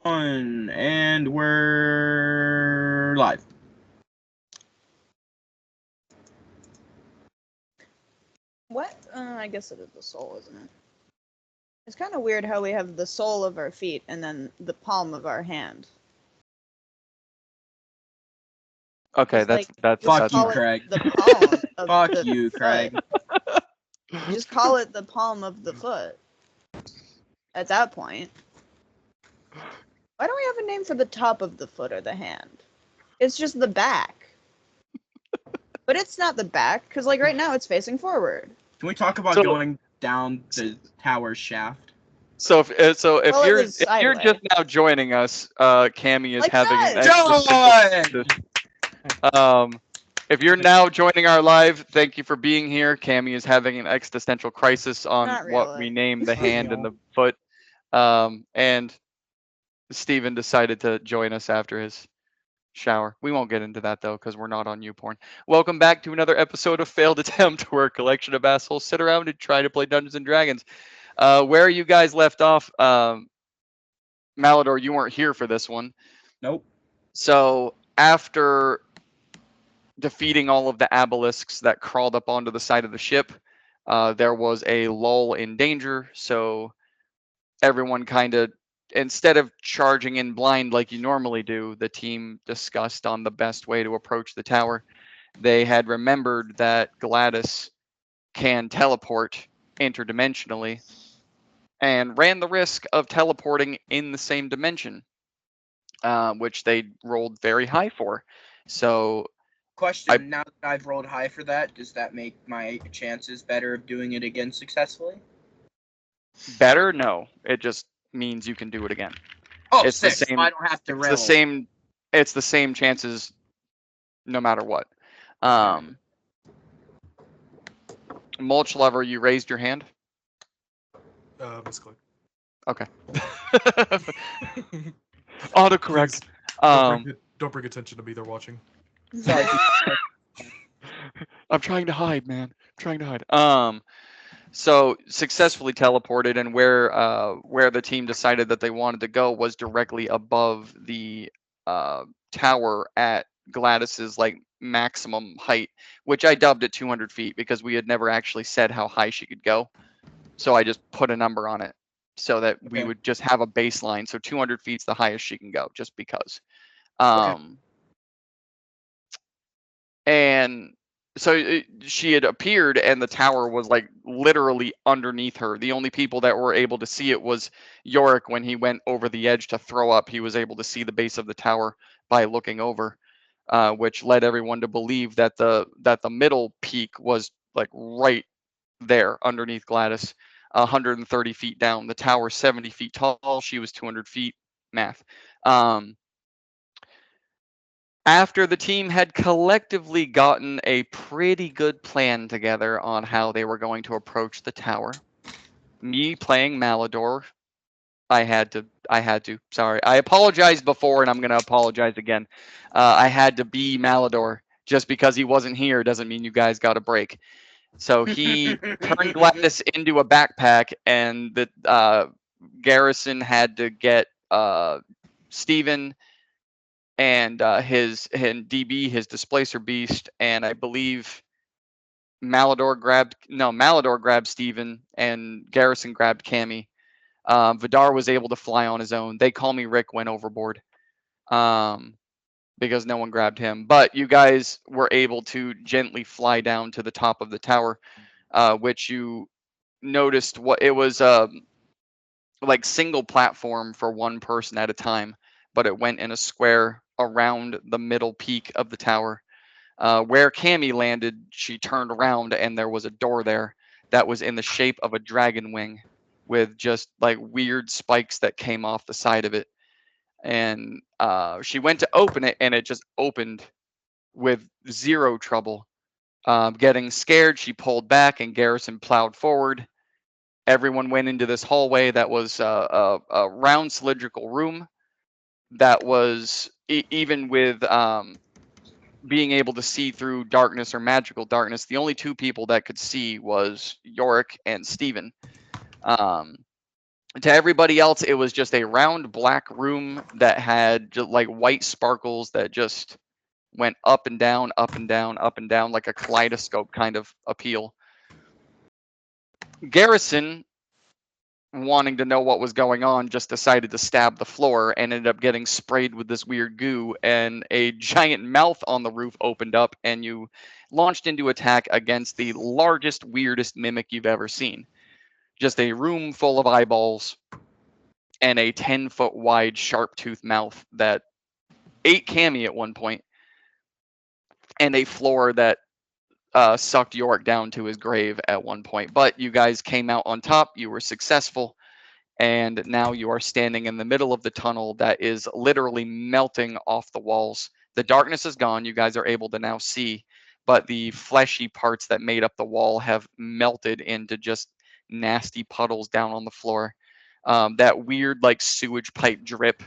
And we're live. What? I guess it is the sole, isn't it? It's kind of weird how we have the sole of our feet and then the palm of our hand. Okay, Just like that's just Fuck you, call it Craig. the palm of Fuck the you, Craig. foot. Just call it the palm of the foot. At that point, why don't we have a name for the top of the foot or the hand? It's just the back. But it's not the back because, like, right now it's facing forward. Can we talk about So- going down the tower shaft? So if Well, it you're was sideways. just now joining us, Cammy is Like having an that! existential crisis. If you're now joining our live, thank you for being here. Cammy is having an existential crisis on Not what we really. name the hand and the foot. And Steven decided to join us after his shower. We won't get into that though, because we're not on YouPorn. Welcome back to another episode of Failed Attempt, where a collection of assholes sit around and try to play Dungeons and Dragons. Where you guys left off, Malador, you weren't here for this one. Nope. So after defeating all of the abelisks that crawled up onto the side of the ship, there was a lull in danger. So everyone kind of, instead of charging in blind like you normally do, the team discussed on the best way to approach the tower. They had remembered that Gladys can teleport interdimensionally and ran the risk of teleporting in the same dimension, which they rolled very high for. So, Question, now that I've rolled high for that, does that make my chances better of doing it again successfully? better? No. It just means you can do it again. Oh, It's the sick. same. So I don't have to It's roll. the same. It's the same chances, no matter what. Mulch Lover, you raised your hand. Misclick. Okay. Autocorrect. Don't bring attention to me. They're watching. Sorry. I'm trying to hide, man. I'm trying to hide. So successfully teleported, and where the team decided that they wanted to go was directly above the tower at Gladys's like maximum height, which I dubbed at 200 feet because we had never actually said how high she could go. So I just put a number on it so that we would just have a baseline. So 200 feet's the highest she can go, just because. And so she had appeared, and the tower was like literally underneath her. The only people that were able to see it was Yorick. When he went over the edge to throw up, he was able to see the base of the tower by looking over, which led everyone to believe that the middle peak was like right there underneath Gladys, 130 feet down. The tower 70 feet tall. She was 200 feet. Math. After the team had collectively gotten a pretty good plan together on how they were going to approach the tower, me playing Malador, I had to, sorry. I apologized before and I'm going to apologize again. I had to be Malador. Just because he wasn't here doesn't mean you guys got a break. So he turned Gladys into a backpack, and the Garrison had to get Steven and DB, his displacer beast, and I believe Malador grabbed Steven, and Garrison grabbed Cammy. Vidar was able to fly on his own. They call me Rick went overboard, because no one grabbed him. But you guys were able to gently fly down to the top of the tower, which you noticed what it was, like single platform for one person at a time, but it went in a square around the middle peak of the tower. Where Cammy landed, she turned around and there was a door there that was in the shape of a dragon wing with just like weird spikes that came off the side of it. And she went to open it, and it just opened with zero trouble. Getting scared, she pulled back and Garrison plowed forward. Everyone went into this hallway that was a round cylindrical room that was, even with being able to see through darkness or magical darkness, the only two people that could see was Yorick and Steven. To everybody else, it was just a round black room that had just like white sparkles that just went up and down, up and down, up and down, like a kaleidoscope kind of appeal. Garrison, wanting to know what was going on, just decided to stab the floor and ended up getting sprayed with this weird goo, and a giant mouth on the roof opened up and you launched into attack against the largest, weirdest mimic you've ever seen. Just a room full of eyeballs and a 10-foot wide sharp-toothed mouth that ate Cammy at one point, and a floor that sucked Yorick down to his grave at one point. But you guys came out on top. You were successful. And now you are standing in the middle of the tunnel that is literally melting off the walls. The darkness is gone. You guys are able to now see, but the fleshy parts that made up the wall have melted into just nasty puddles down on the floor. That weird like sewage pipe drip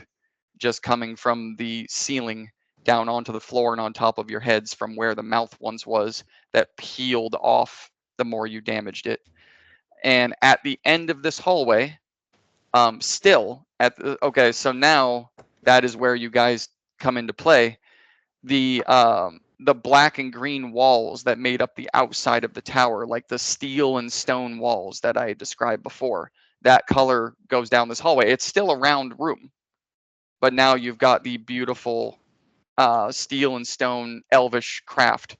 just coming from the ceiling down onto the floor and on top of your heads from where the mouth once was, that peeled off the more you damaged it. And at the end of this hallway, still at the, okay, so now that is where you guys come into play. The black and green walls that made up the outside of the tower, like the steel and stone walls that I described before, that color goes down this hallway. It's still a round room, but now you've got the beautiful steel and stone elvish craft,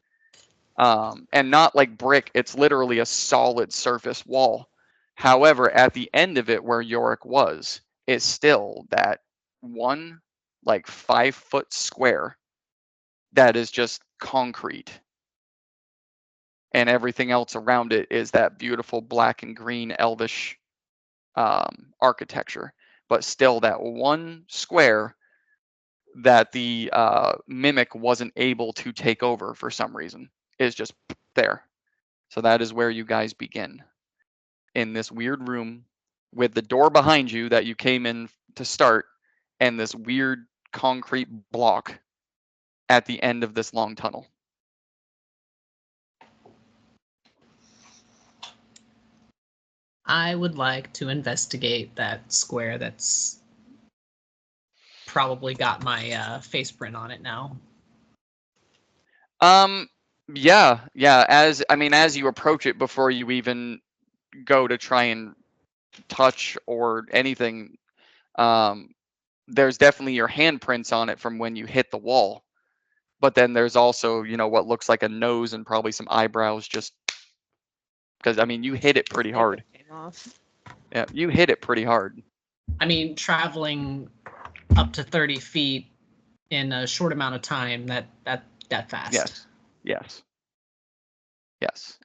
and not like brick. It's literally a solid surface wall. However, at the end of it where Yorick was, it's still that one like 5-foot square that is just concrete. And everything else around it is that beautiful black and green elvish architecture. But still that one square that the mimic wasn't able to take over for some reason is just there. So that is where you guys begin. In this weird room with the door behind you that you came in to start, and this weird concrete block at the end of this long tunnel. I would like to investigate that square that's probably got my face print on it now. Yeah. As you approach it, before you even go to try and touch or anything, there's definitely your handprints on it from when you hit the wall. But then there's also, what looks like a nose and probably some eyebrows, just because you hit it pretty hard. Yeah, you hit it pretty hard. Traveling up to 30 feet in a short amount of time, that fast. Yes.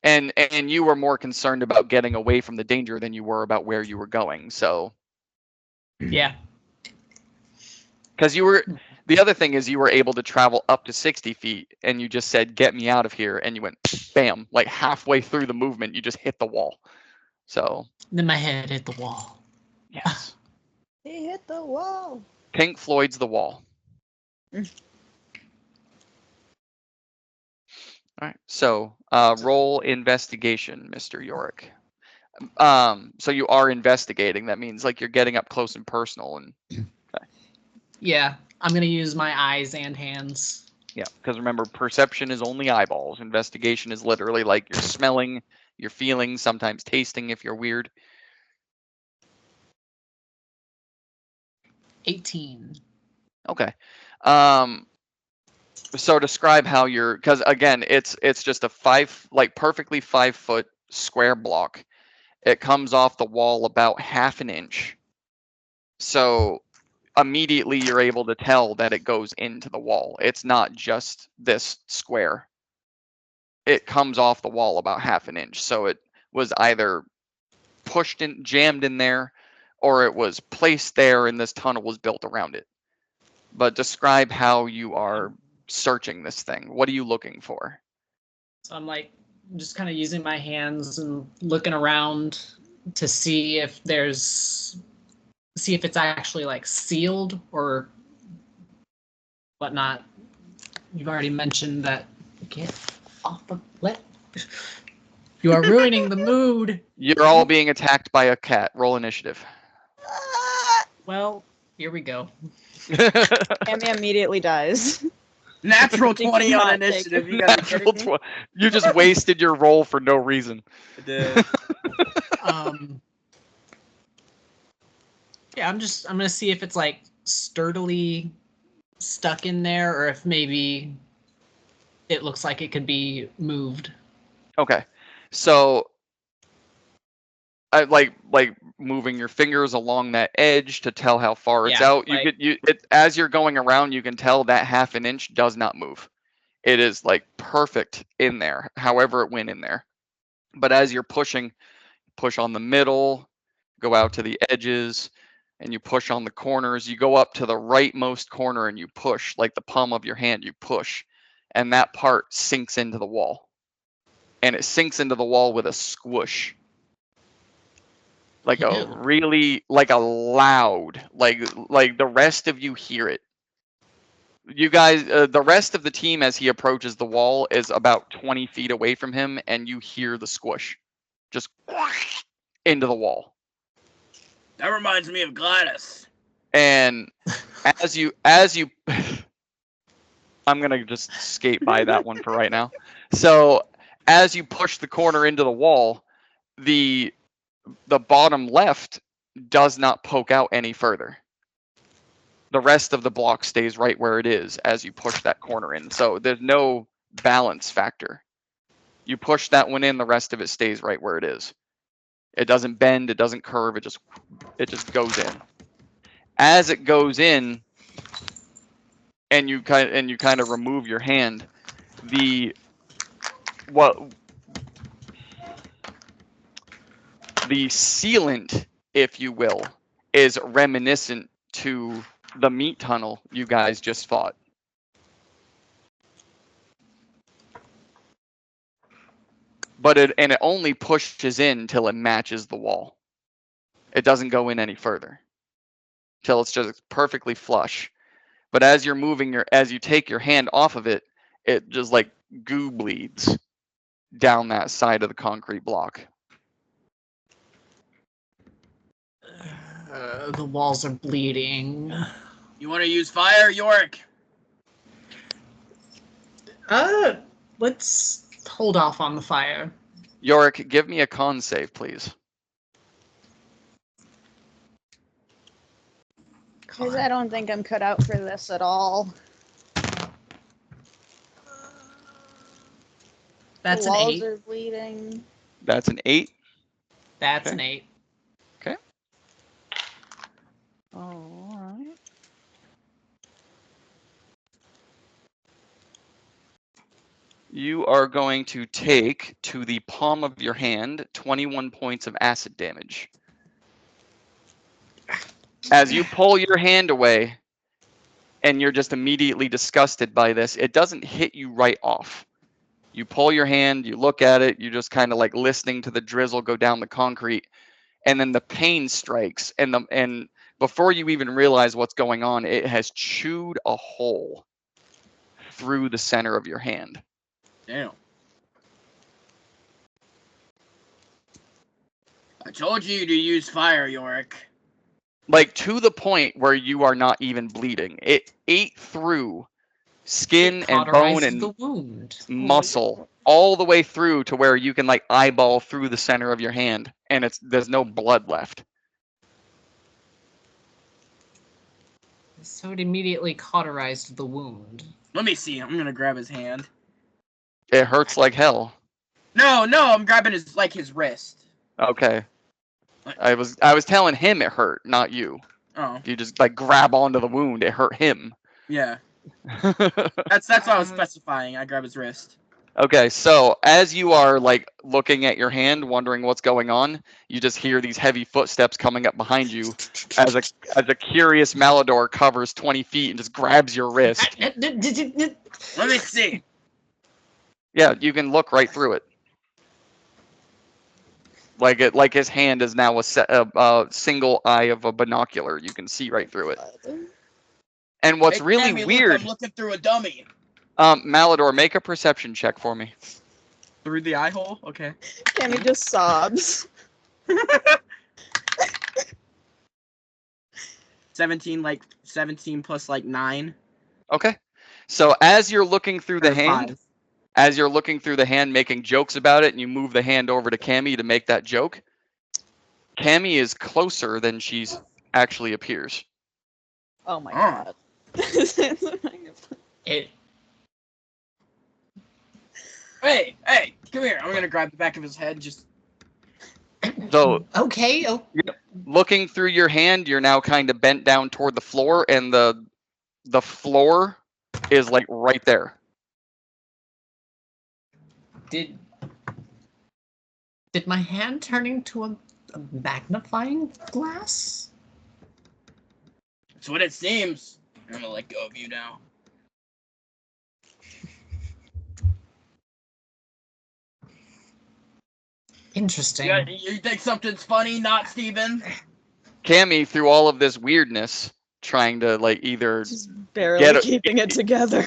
And you were more concerned about getting away from the danger than you were about where you were going. So yeah. Because the other thing is you were able to travel up to 60 feet, and you just said, "Get me out of here," and you went, bam, like halfway through the movement, you just hit the wall. So then my head hit the wall. Yes. He hit the wall. Pink Floyd's The Wall. All right. So roll investigation, Mr. Yorick. So you are investigating. That means like you're getting up close and personal. And okay. Yeah, I'm gonna use my eyes and hands. Yeah, because remember, perception is only eyeballs. Investigation is literally like you're smelling, you're feeling, sometimes tasting if you're weird. 18. Okay. So describe how you're, because again, it's just a perfectly 5-foot square block. It comes off the wall about half an inch. So immediately you're able to tell that it goes into the wall. It's not just this square. It comes off the wall about half an inch. So it was either pushed in, jammed in there, or it was placed there and this tunnel was built around it. But describe how you are searching this thing. What are you looking for? So I'm just kind of using my hands and looking around to see if it's actually like sealed or whatnot. You've already mentioned that. Get off the let. You are ruining the mood. You're all being attacked by a cat. Roll initiative. Well, here we go. Cammy immediately dies. Natural She 20 on cannot take initiative. it. You gotta be Natural kidding me. You just wasted your roll for no reason. I did. Yeah, I'm gonna see if it's like sturdily stuck in there, or if maybe it looks like it could be moved. Okay, so I like moving your fingers along that edge to tell how far it's Yeah, out. like- As you're going around, you can tell that half an inch does not move. It is like perfect in there, however it went in there. But as you're pushing, push on the middle, go out to the edges, and you push on the corners. You go up to the rightmost corner and you push, like the palm of your hand, you push, and that part sinks into the wall. And it sinks into the wall with a squish. Like a Ew. really, like a loud, like the rest of you hear it. You guys, the rest of the team as he approaches the wall is about 20 feet away from him, and you hear the squish, just into the wall. That reminds me of Gladys. And as you, I'm gonna just skate by that one for right now. So as you push the corner into the wall, the bottom left does not poke out any further. The rest of the block stays right where it is as you push that corner in. So there's no balance factor. You push that one in, the rest of it stays right where it is. It doesn't bend, it doesn't curve, it just goes in. As it goes in, and you kind of remove your hand, the sealant, if you will, is reminiscent to the meat tunnel you guys just fought. But it only pushes in till it matches the wall. It doesn't go in any further till it's just perfectly flush. But as you're moving as you take your hand off of it, it just like goo bleeds down that side of the concrete block. The walls are bleeding. You want to use fire, Yorick? Let's hold off on the fire. Yorick, give me a con save, please. Because I don't think I'm cut out for this at all. That's the an walls 8. are bleeding. That's an 8. That's Okay. an 8. Okay. All right. You are going to take to the palm of your hand 21 points of acid damage. As you pull your hand away, and you're just immediately disgusted by this, it doesn't hit you right off. You pull your hand, you look at it, you just kind of like listening to the drizzle go down the concrete, and then the pain strikes, and before you even realize what's going on, it has chewed a hole through the center of your hand. Damn. I told you to use fire, Yorick. Like to the point where you are not even bleeding. It ate through skin It and bone cauterized and the wound. muscle all the way through to where you can like eyeball through the center of your hand, and there's no blood left. So it immediately cauterized the wound. Let me see. I'm gonna grab his hand. It hurts like hell. No, I'm grabbing his wrist. Okay. I was telling him it hurt, not you. Oh, If you just like grab onto the wound, it hurt him. yeah. That's what I was specifying. I grab his wrist. Okay, so as you are like looking at your hand, wondering what's going on, you just hear these heavy footsteps coming up behind you as a curious Malador covers 20 feet and just grabs your wrist. Let me see. Yeah, you can look right through it. Like his hand is now a single eye of a binocular. You can see right through it. And what's Hey, really Cammy, weird, look, I'm looking through a dummy. Malador, make a perception check for me. Through the eye hole? Okay. Cammy just sobs. 17, like 17 plus like 9. Okay. So as you're looking through the Or hand, 5. as you're looking through the hand, making jokes about it, and you move the hand over to Cammy to make that joke, Cammy is closer than she's actually appears. Oh my Huh. god. It. Hey, come here. I'm gonna grab the back of his head. And just So Okay. Oh, looking through your hand, you're now kind of bent down toward the floor, and the floor is like right there. did my hand turn into a magnifying glass? that's what it seems. I'm gonna let go of you now. Interesting. You think something's funny, not Steven? Cammy, through all of this weirdness, trying to like either Just barely Get it- keeping it together.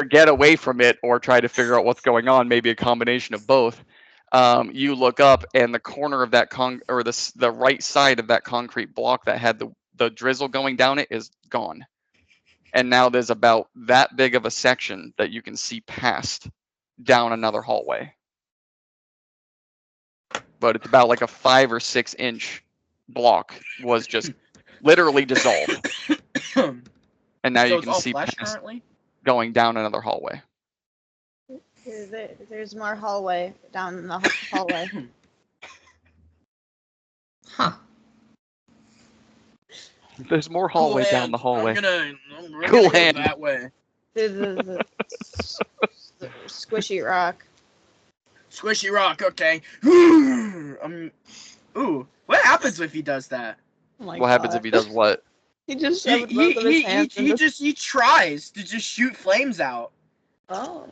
get away from it or try to figure out what's going on, maybe a combination of both. You look up, and the corner of that the right side of that concrete block that had the drizzle going down it is gone, and now there's about that big of a section that you can see past down another hallway. But it's about like a 5 or 6 inch block was just literally dissolved, and now So you it's can all see flesh past currently? going down another hallway. There's more hallway down the hallway. Huh. There's more hallway Cool down hand. the hallway. I'm gonna Cool go hand. that way. The squishy rock. Squishy rock, okay. Ooh, what happens if he does that? Oh my What happens God. if he does what? He just He shoved both of his hands into... he tries to just shoot flames out, Oh.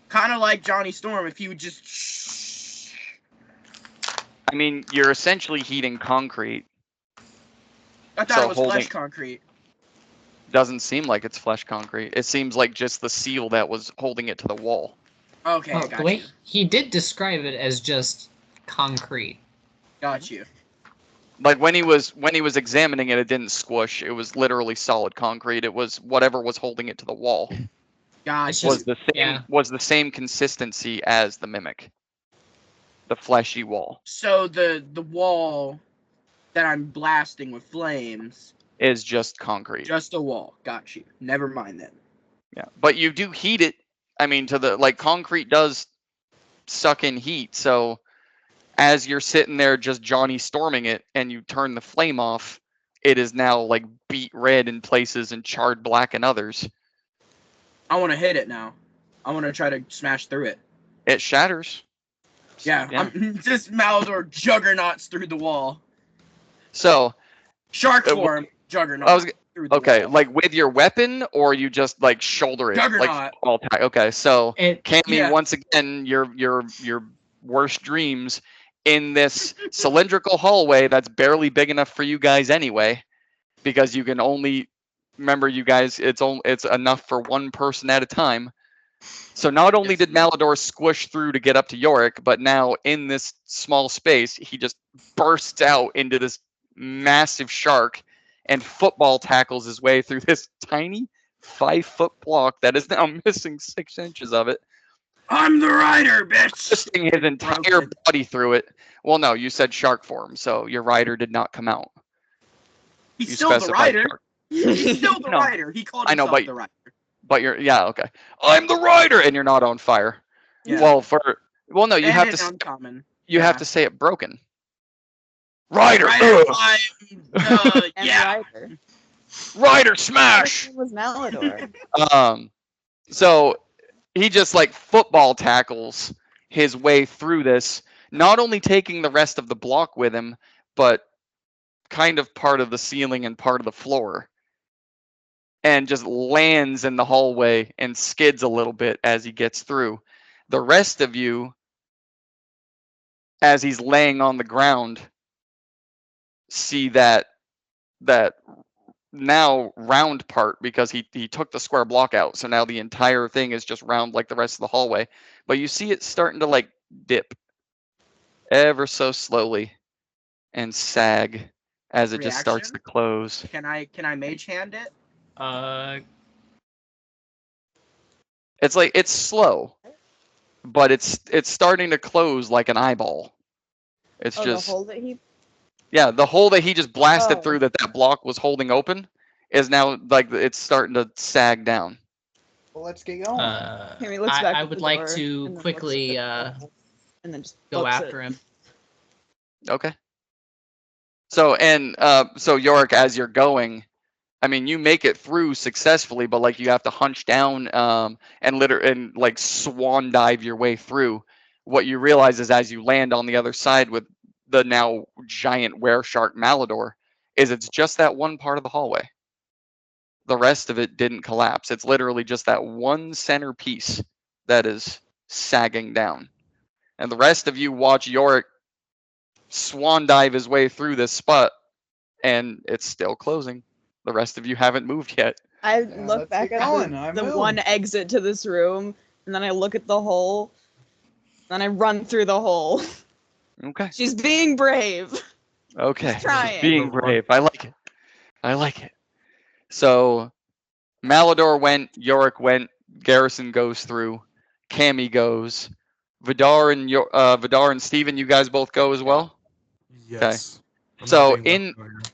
kind of like Johnny Storm. If he would just. I mean, you're essentially heating concrete. I thought So it was flesh concrete. Doesn't seem like it's flesh concrete. It seems like just the seal that was holding it to the wall. Okay, Well, got the way you. he did describe it as just concrete. Got you. Like when he was examining it, it didn't squish. It was literally solid concrete. It was whatever was holding it to the wall Got It's you. was just- the same yeah. was the same consistency as the mimic. The fleshy wall So the wall that I'm blasting with flames, is just concrete. just a wall. Got you. Never mind then. Yeah, but you do heat it. I mean, to the like concrete does suck in heat. So as you're sitting there just Johnny Storming it, and you turn the flame off, it is now like beat red in places and charred black in others. I want to hit it now. I want to try to smash through it. It shatters. Yeah, Yeah. I'm just Malador juggernauts through the wall. So Shark Uh, form juggernaut I was through the okay, wall. like with your weapon, or you just like shoulder it, like Juggernaut. all attack. Okay, so It Cammy, Yeah. once again, your worst dreams in this cylindrical hallway that's barely big enough for you guys anyway, because you can only remember you guys. It's enough for one person at a time. So not only Yes. did Malador squish through to get up to Yorick, but now in this small space, he just bursts out into this massive shark and football tackles his way through this tiny 5-foot block that is now missing 6 inches of it, I'm the rider, bitch. twisting his entire Broken. body through it. Well, no, you said shark form, so your rider did not come out. He's You still the specified rider. shark. He's still the No. rider. He called I know, himself but- the rider. But yeah, okay. I'm the rider, and you're not on fire. Yeah. Well, no, you And have in to uncommon. you have yeah. to say it broken. Rider, Rider, ugh, And yeah. Ryder. rider His smash. name was Malador. So he just like football tackles his way through this, not only taking the rest of the block with him, but kind of part of the ceiling and part of the floor, and just lands in the hallway and skids a little bit as he gets through. The rest of you, as he's laying on the ground, see that now round part, because he took the square block out, so now the entire thing is just round like the rest of the hallway. But you see it starting to like dip ever so slowly and sag as it just starts to Reaction? close. Can I mage hand it? It's slow, but it's starting to close like an eyeball. It's Oh, just the hole that he. yeah, the hole that he just blasted Oh. through that block was holding open is now like it's starting to sag down. Well, let's get going. Henry looks back I at would the like door to and then looks quickly at it, and then just go books after it. him. Okay. So so Yorick, as you're going, I mean, you make it through successfully, but like you have to hunch down and like swan dive your way through. What you realize is as you land on the other side with the now giant wereshark Malador, is it's just that one part of the hallway. The rest of it didn't collapse. It's literally just that one center piece that is sagging down. And the rest of you watch Yorick swan dive his way through this spot, and it's still closing. The rest of you haven't moved yet. I Yeah, look let's back get at going. I the move. one exit to this room, and then I look at the hole, then I run through the hole. Okay. She's being brave. Okay. She's trying. Being brave. I like it. I like it. So Malador went, Yorick went, Garrison goes through, Cammy goes, Vidar and Steven, you guys both go as well? Yes. I'm So not being left behind.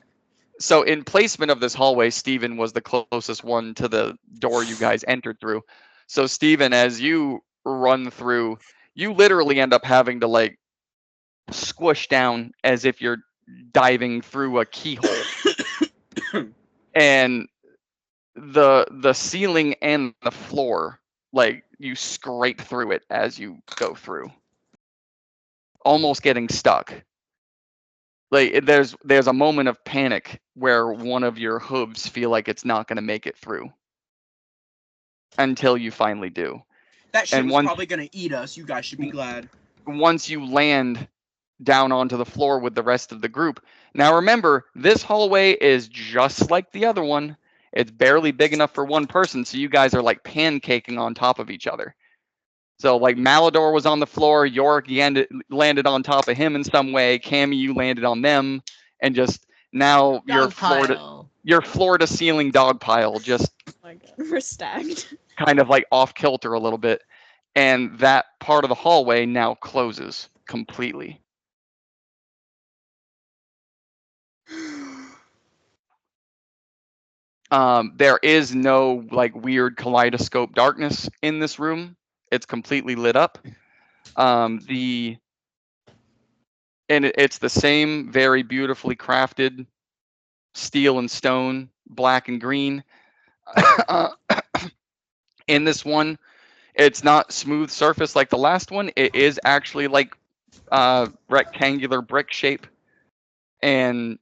So in placement of this hallway, Steven was the closest one to the door you guys entered through. So Steven, as you run through, you literally end up having to like squish down as if you're diving through a keyhole. And the ceiling and the floor, like you scrape through it as you go through. Almost getting stuck. Like there's a moment of panic where one of your hooves feel like it's not going to make it through until you finally do. That shit And was once- probably gonna eat us. You guys should be glad. Once you land down onto the floor with the rest of the group. Now remember, this hallway is just like the other one. It's barely big enough for one person, so you guys are like pancaking on top of each other. So like Malador was on the floor, Yorick landed on top of him in some way, Cammy, you landed on them, and just now Dog pile. your floor to ceiling dog pile just Oh my god, we're stacked. kind of like off kilter a little bit. And that part of the hallway now closes completely. There is no like weird kaleidoscope darkness in this room. It's completely lit up. It's the same very beautifully crafted steel and stone, black and green. In this one, it's not smooth surface like the last one. It is actually like rectangular brick shape. And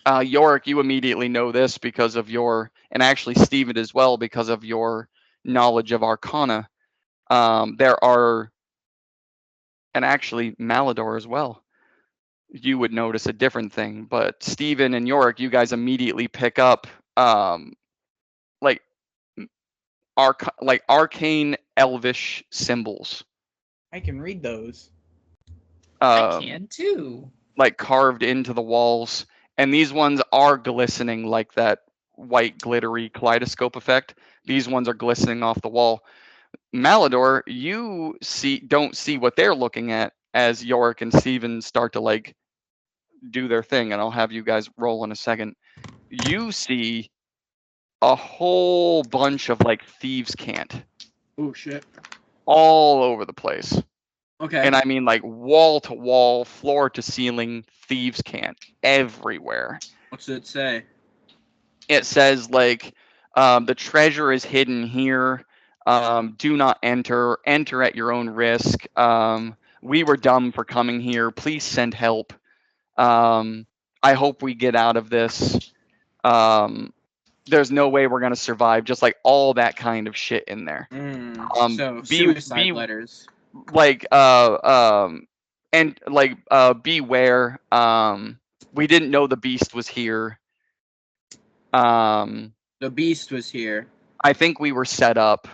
Yorick, you immediately know this because of and actually Steven as well, because of your knowledge of Arcana. There are, and actually Malador as well, you would notice a different thing. But Steven and Yorick, you guys immediately pick up like arcane elvish symbols. I can read those. I can too. Like carved into the walls. And these ones are glistening like that white glittery kaleidoscope effect. These ones are glistening off the wall. Malador, you don't see what they're looking at as Yorick and Steven start to like do their thing, and I'll have you guys roll in a second. You see a whole bunch of like thieves' cant Oh shit. all over the place. Okay. And I mean like wall to wall, floor to ceiling, thieves' cant everywhere. What's it say? It says like the treasure is hidden here. Do not enter. Enter at your own risk. We were dumb for coming here. Please send help. I hope we get out of this. There's no way we're gonna survive. Just like all that kind of shit in there. So suicide letters. Like and like beware. We didn't know the beast was here. The beast was here. I think we were set up.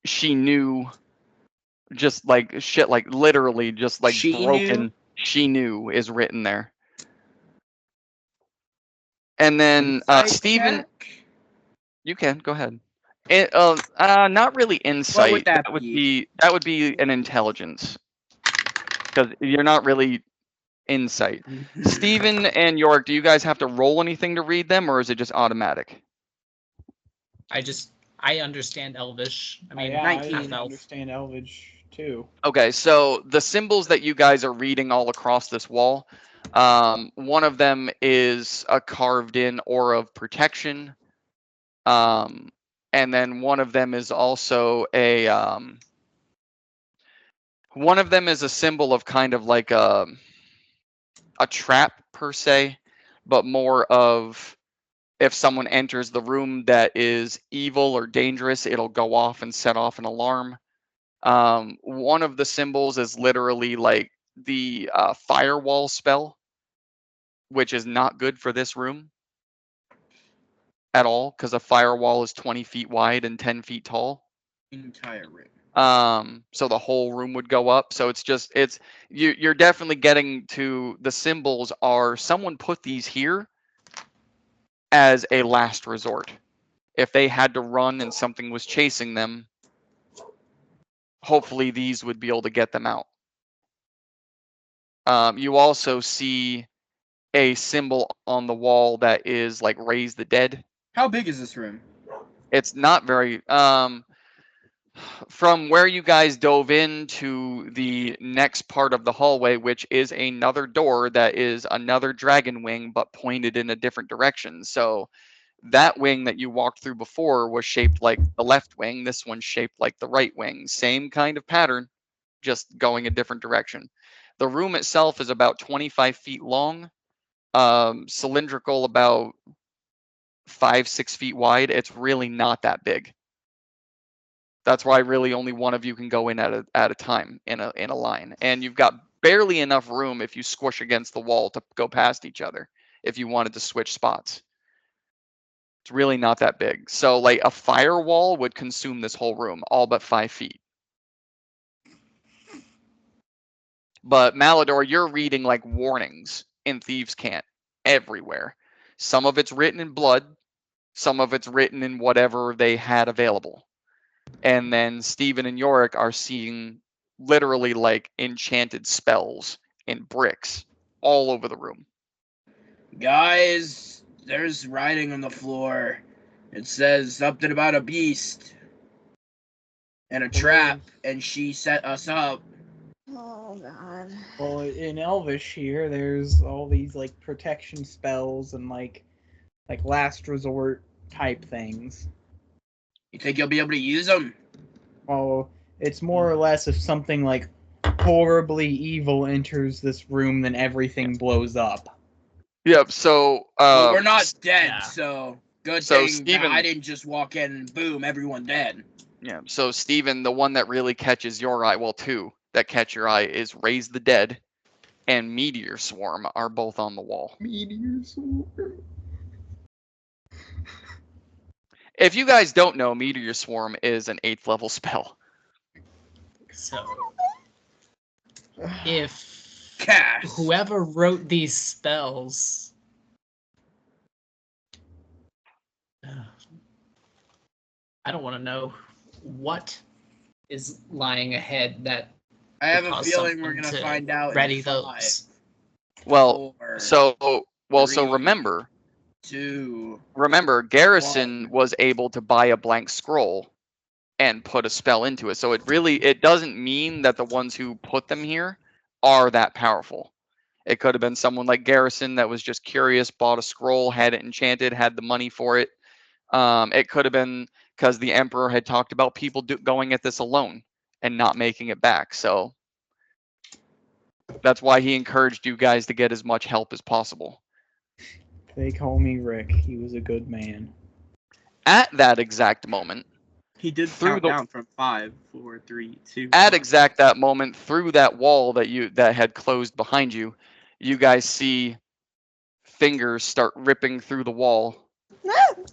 She knew, just like shit, like literally just like She broken. knew? She knew is written there. And then Insight Steven, check? you can go ahead. Not really insight. that would be? that would be an intelligence, because you're not really insight. Steven and York, do you guys have to roll anything to read them, or is it just automatic? I understand Elvish. I mean, yeah, 19. I half elf. understand Elvish too. Okay, so the symbols that you guys are reading all across this wall, one of them is a carved-in aura of protection, and then one of them is also one of them is a symbol of kind of like a trap per se, but more of if someone enters the room that is evil or dangerous, it'll go off and set off an alarm. One of the symbols is literally like the firewall spell, which is not good for this room at all, because a firewall is 20 feet wide and 10 feet tall. Entire room. So the whole room would go up. So you're definitely getting to the symbols are someone put these here as a last resort. If they had to run and something was chasing them, hopefully these would be able to get them out. You also see a symbol on the wall that is like raise the dead. How big is this room? It's not very from where you guys dove into the next part of the hallway, which is another door that is another dragon wing but pointed in a different direction. So that wing that you walked through before was shaped like the left wing. This one's shaped like the right wing. Same kind of pattern, just going a different direction. The room itself is about 25 feet long, cylindrical, about 5-6 feet wide. It's really not that big. That's why really only one of you can go in at a time in a line, and you've got barely enough room if you squish against the wall to go past each other if you wanted to switch spots. It's really not that big. So like a firewall would consume this whole room, all but 5 feet. But Malador, you're reading like warnings in Thieves' Cant everywhere. Some of it's written in blood, some of it's written in whatever they had available. And then Steven and Yorick are seeing literally like enchanted spells in bricks all over the room. Guys, there's writing on the floor. It says something about a beast and a trap, and she set us up. Oh god. Well, in Elvish here, there's all these like protection spells and like last resort type things. You think you'll be able to use them? Well, it's more or less if something like horribly evil enters this room, then everything blows up. Yep. So Well, we're not dead, yeah. so good So thing Steven- that I didn't just walk in and boom, everyone dead. Yeah. So Steven, the one that really catches your eye, well, two that catch your eye is Raise the Dead and Meteor Swarm are both on the wall. Meteor swarm. If you guys don't know, Meteor Swarm is an 8th level spell. So if Cast. whoever wrote these spells, I don't want to know what is lying ahead that I have would a cause feeling we're someone gonna to find out ready in 5, those. Well, 4, so 3, remember, 2. Garrison was able to buy a blank scroll and put a spell into it. So it doesn't mean that the ones who put them here are that powerful. It could have been someone like Garrison that was just curious, bought a scroll, had it enchanted, had the money for it. It could have been because the Emperor had talked about people going at this alone and not making it back. So that's why he encouraged you guys to get as much help as possible. They call me Rick. He was a good man. At that exact moment, He did Through count the- down from 5, 4, 3, 2. at 1. exact that moment, through that wall that had closed behind you, you guys see fingers start ripping through the wall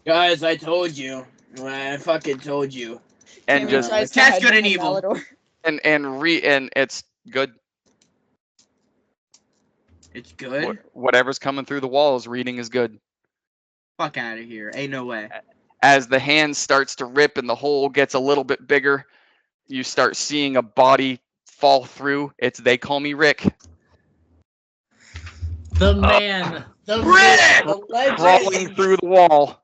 Guys, I told you. I fucking told you. and Jamie just tries to Cast hide good and behind evil. Malador. and it's good. It's good. Whatever's coming through the walls, reading is good. Fuck out of here. Ain't no way. As the hand starts to rip and the hole gets a little bit bigger, you start seeing a body fall through. It's They Call Me Rick. The man. The Rick! man, the legend. Crawling through the wall.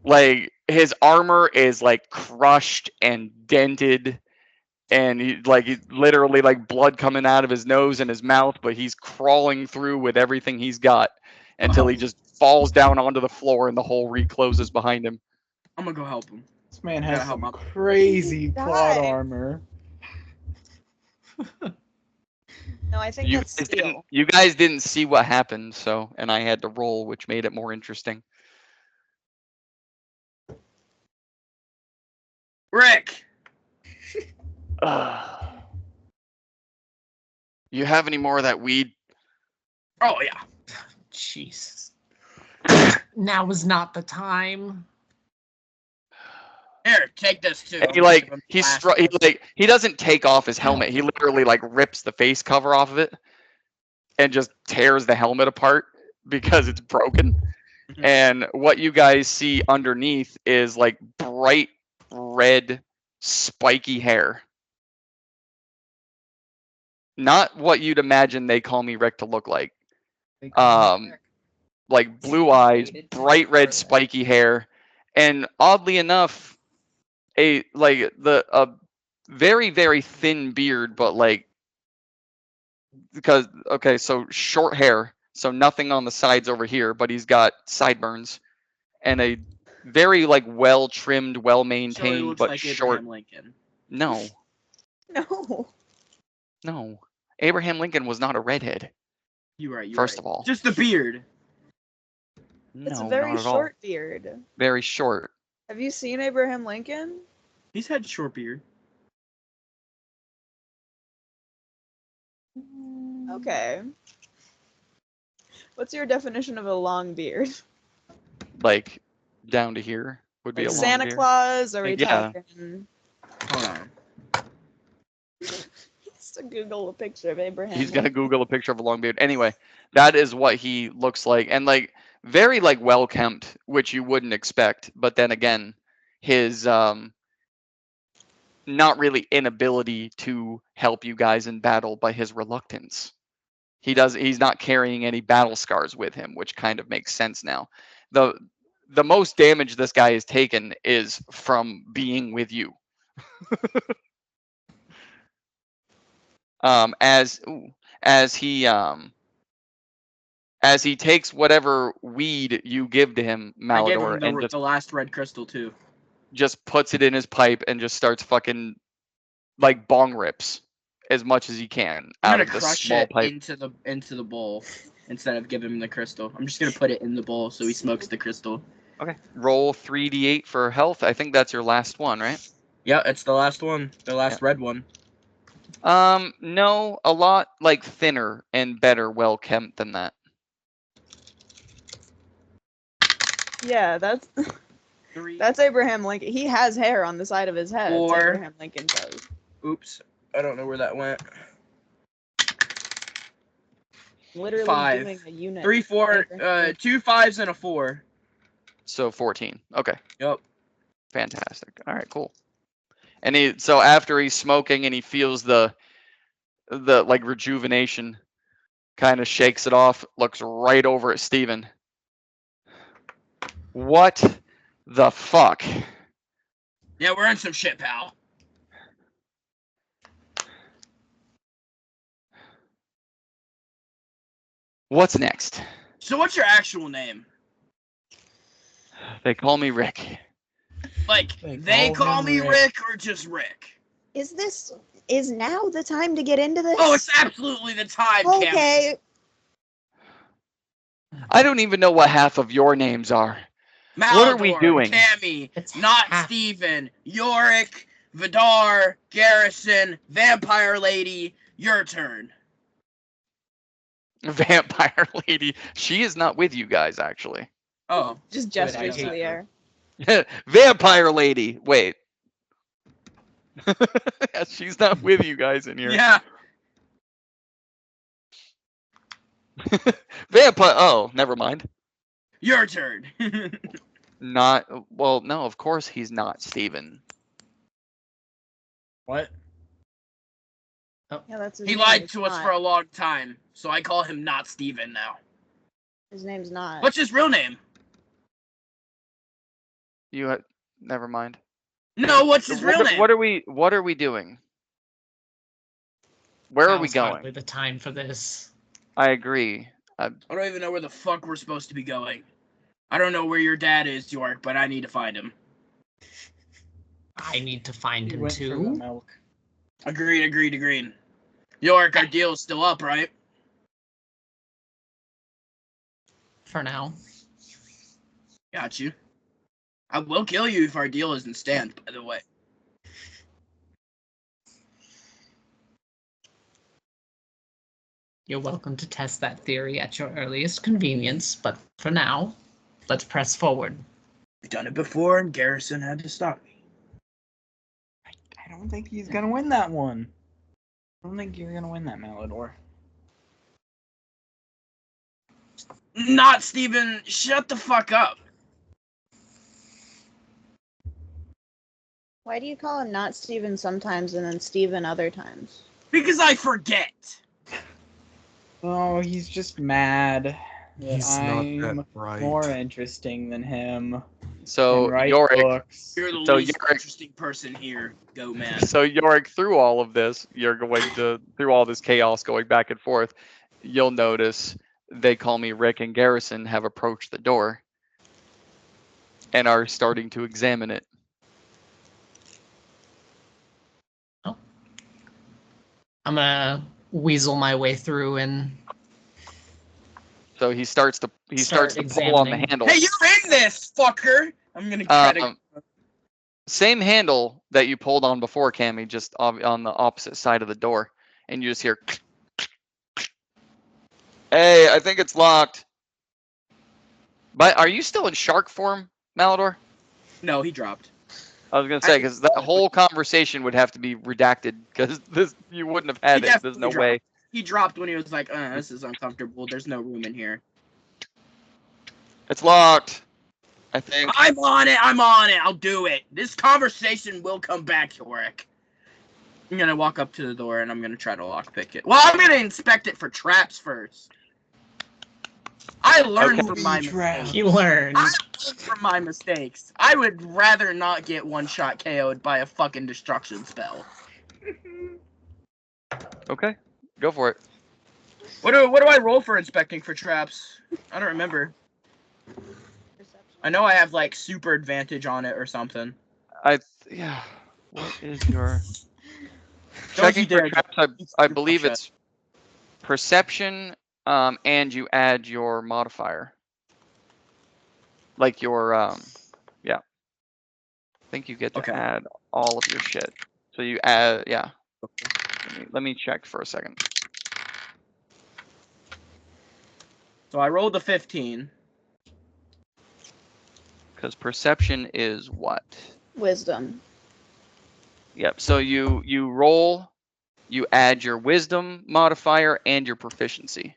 Like, his armor is like crushed and dented, and he literally like blood coming out of his nose and his mouth, but he's crawling through with everything he's got until he just falls down onto the floor and the hole recloses behind him. I'm gonna go help him. This man Gotta has help some him. crazy plot Die. armor. No, I think that's steel. You guys didn't see what happened, so, and I had to roll, which made it more interesting. Rick! You have any more of that weed? Oh, yeah. Jesus. Now is not the time. Here, take this too. And I'm gonna give him the last one. he doesn't take off his helmet. He literally like rips the face cover off of it and just tears the helmet apart because it's broken. Mhm. And what you guys see underneath is like bright red spiky hair. Not what you'd imagine They Call Me Rick to look like. Like blue eyes, bright red spiky hair, and oddly enough, a very, very thin beard, but like, because okay, so short hair, so nothing on the sides over here, but he's got sideburns and a very like well trimmed, well So he maintained, looks but like short. Abraham Lincoln. No, No. Abraham Lincoln was not a redhead. You're right. First of all, Just the beard. It's no, a very not at all. short beard. Very short. Have you seen Abraham Lincoln? He's had short beard. Okay. What's your definition of a long beard? Like down to here would be Like a long Santa beard. Claus, or are we Yeah. talking? Hold on. He has to Google a picture of Abraham. He's gonna Google a picture of a long beard. Anyway, that is what he looks like, and like very like well kempt, which you wouldn't expect. But then again, his not really inability to help you guys in battle, by his reluctance. He's not carrying any battle scars with him, which kind of makes sense now. The most damage this guy has taken is from being with you. As he takes whatever weed you give to him, I gave Malador, him and the last red crystal too. just puts it in his pipe and just starts fucking like bong rips as much as he can I'm out gonna of the crush small it pipe. into the bowl instead of giving him the crystal. I'm just gonna put it in the bowl so he smokes the crystal. Okay. Roll 3d8 for health. I think that's your last one, right? Yeah, it's the last one. The last red one. No, a lot like thinner and better well kempt than that. Yeah, that's 3. that's Abraham Lincoln. He has hair on the side of his head. 4. Abraham Lincoln does. Oops. I don't know where that went. Literally 5. doing a unit. 3, 4, Abraham 2 5s and a 4. So 14. Okay. Yep. Fantastic. All right, cool. And so after he's smoking and he feels the like rejuvenation, kind of shakes it off, looks right over at Steven. What the fuck? Yeah, we're in some shit, pal. What's next? So what's your actual name? They call me Rick. Like, They they call call him me Rick. Rick or just Rick? Is now the time to get into this? Oh, it's absolutely the time, Cam. okay. I don't even know what half of your names are. Malador, What are we doing? Cammy, It's not half- Steven, Yorick, Vidar, Garrison, Vampire Lady, your turn. Vampire Lady. She is not with you guys, actually. Oh. Just Good, I gestures hate to the her. air. Vampire Lady. Wait. She's not with you guys in here. Yeah. Vampire. Oh, never mind. Your turn. Not well. No, of course he's not Steven. What? Yeah, that's his He name. lied It's to us not. for a long time, so I call him not Steven now. His name's not. What's his real name? Never mind. No, what's his real name? What are we doing? Where are we Now's going? hardly the time for this. I agree. I don't even know where the fuck we're supposed to be going. I don't know where your dad is, York, but I need to find him. I need to find He him went for the too. milk. Agreed. York, our deal's still up, right? For now. Got you. I will kill you if our deal isn't stand, by the way. You're welcome to test that theory at your earliest convenience, but for now, let's press forward. I've done it before, and Garrison had to stop me. I don't think he's gonna win that one. I don't think you're gonna win that, Malidor. Not Steven, shut the fuck up. Why do you call him not Steven sometimes and then Steven other times? Because I forget. Oh, he's just mad. He's I'm not that bright. more interesting than him. So and write Yorick, books. You're the So least Yorick- interesting person here. Go, man. so Yorick, through all of this, through all this chaos going back and forth, you'll notice they call me Rick and Garrison have approached the door and are starting to examine it. I'm gonna weasel my way through and So he starts to Start pull on the examining. handle. Hey, you're in this, fucker! I'm gonna try to... Same handle that you pulled on before, Cammy, just on the opposite side of the door, and you just hear. Hey, I think it's locked. But are you still in shark form, Malidor? No, he dropped. I was gonna say because that whole conversation would have to be redacted because you wouldn't have had He it. There's no definitely way. He dropped when he was like, this is uncomfortable. There's no room in here. It's locked. I think. I'm on it. I'll do it. This conversation will come back, Yorick. I'm gonna walk up to the door and I'm gonna try to lockpick it. Well, I'm gonna inspect it for traps first. I learned Okay. from my Trap. mistakes. he learned. I learned from my mistakes. I would rather not get one-shot KO'd by a fucking destruction spell. Okay, go for it. What do I roll for inspecting for traps? I don't remember. I know I have like super advantage on it or something. Yeah. What is your Don't checking you for dare. traps? I believe it's perception, and you add your modifier. Like your yeah. I think you get to Okay. add all of your shit. So you add, yeah. Let me check for a second. So I rolled a 15. Because perception is what? Wisdom. Yep. So you roll, you add your wisdom modifier and your proficiency.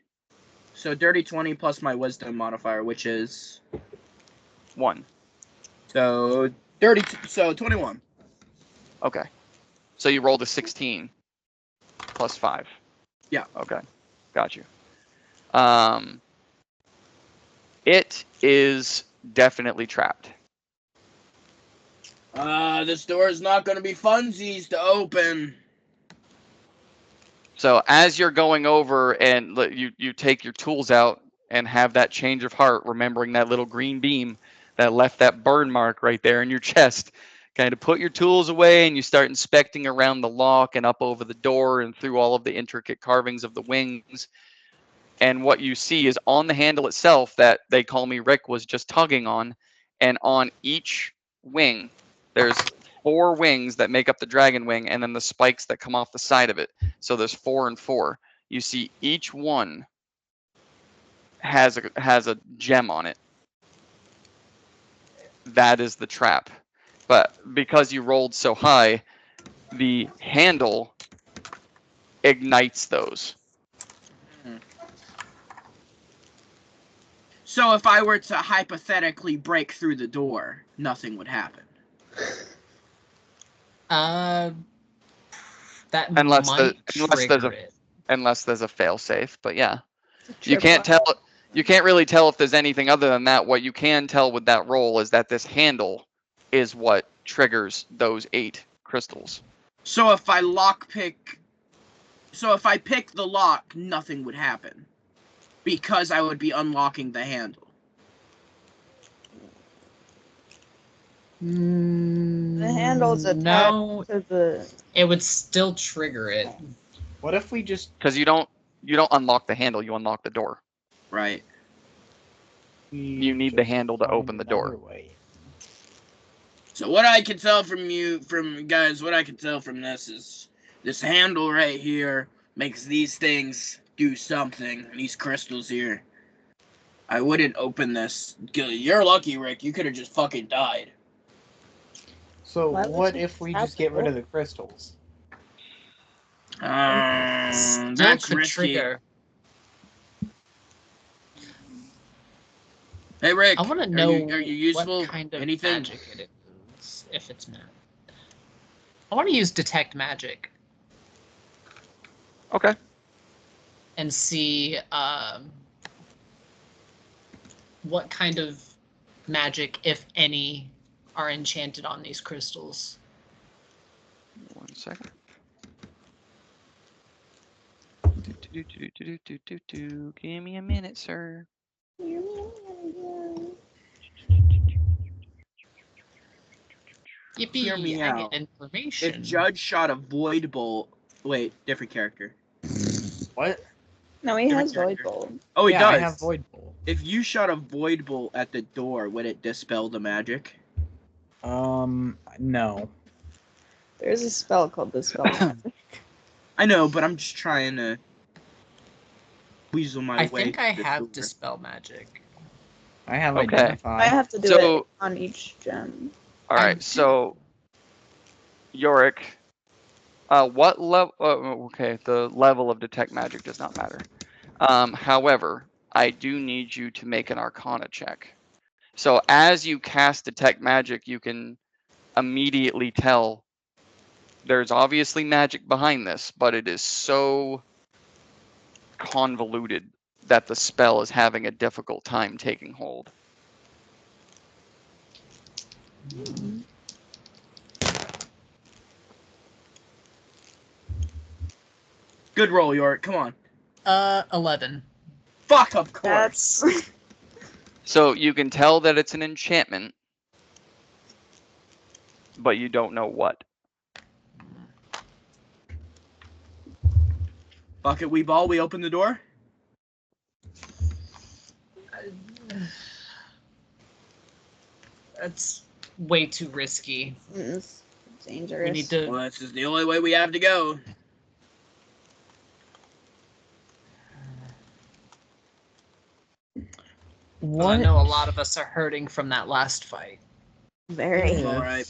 So dirty 20 plus my wisdom modifier, which is 1. so 21. Okay. So you rolled a 16 plus 5. Yeah. Okay. Got you. It is definitely trapped. This door is not going to be funsies to open. So as you're going over and you take your tools out and have that change of heart, remembering that little green beam that left that burn mark right there in your chest, kind of put your tools away and you start inspecting around the lock and up over the door and through all of the intricate carvings of the wings. And what you see is on the handle itself that they call me Rick was just tugging on, and on each wing, there's 4 wings that make up the dragon wing, and then the spikes that come off the side of it. So there's 4 and 4. You see each one has a gem on it. That is the trap. But because you rolled so high, the handle ignites those. So if I were to hypothetically break through the door, nothing would happen. That Unless might unless there's trigger a it. unless there's a fail-safe, but yeah. It's a You can't tripwire. tell. You can't really tell if there's anything other than that. What you can tell with that roll is that this handle is what triggers those 8 crystals. So if I pick the lock, nothing would happen. Because I would be unlocking the handle. The handle's attached No, to the. it would still trigger it. What if we just Because you don't unlock the handle, you unlock the door. Right. You need the handle to open the door. So what I can tell from what I can tell from this is this handle right here makes these things do something. These crystals here. I wouldn't open this. You're lucky, Rick. You could have just fucking died. So Why would what you if we have just get rid to- of the crystals? Still That's could risky. trigger. Hey, Rick. I want to know Are you useful? what kind of Anything? magic it is, if it's not. I want to use detect magic Okay. and see what kind of magic, if any, are enchanted on these crystals. 1 second. Give me a minute, sir. Hear me Yippee! I out. get information. If Judge shot a void bolt, wait, different character. What? No, he has void character. bolt. Oh, he yeah, does. I have void bolt. If you shot a void bolt at the door, would it dispel the magic? No. There's a spell called Dispel Magic. I know, but I'm just trying to weasel my I way. think I to the have door. dispel magic. I have Okay. identify. I have to do So- it on each gem. All right, so Yorick, what level? Okay, the level of detect magic does not matter. However, I do need you to make an Arcana check. So as you cast detect magic, you can immediately tell there's obviously magic behind this, but it is so convoluted that the spell is having a difficult time taking hold. Good roll, Yorick. Come on. 11. Fuck, of course. That's So you can tell that it's an enchantment, but you don't know what. Bucket we ball. We open the door. That's way too risky. it's dangerous. We need to. Well, this is the only way we have to go. Well, I know a lot of us are hurting from that last fight. Very. All right.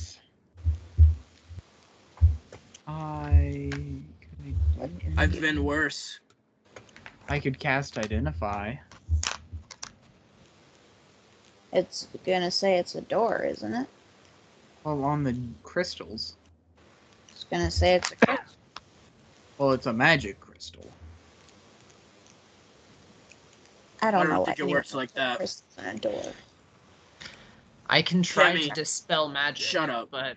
I've been worse. I could cast identify. It's gonna say it's a door, isn't it? Well, on the crystals. It's gonna say it's a crystal. Well, it's a magic crystal. I don't I don't know. think it anything works like about that. crystals in a door. I can try Tammy, to dispel magic. shut up. But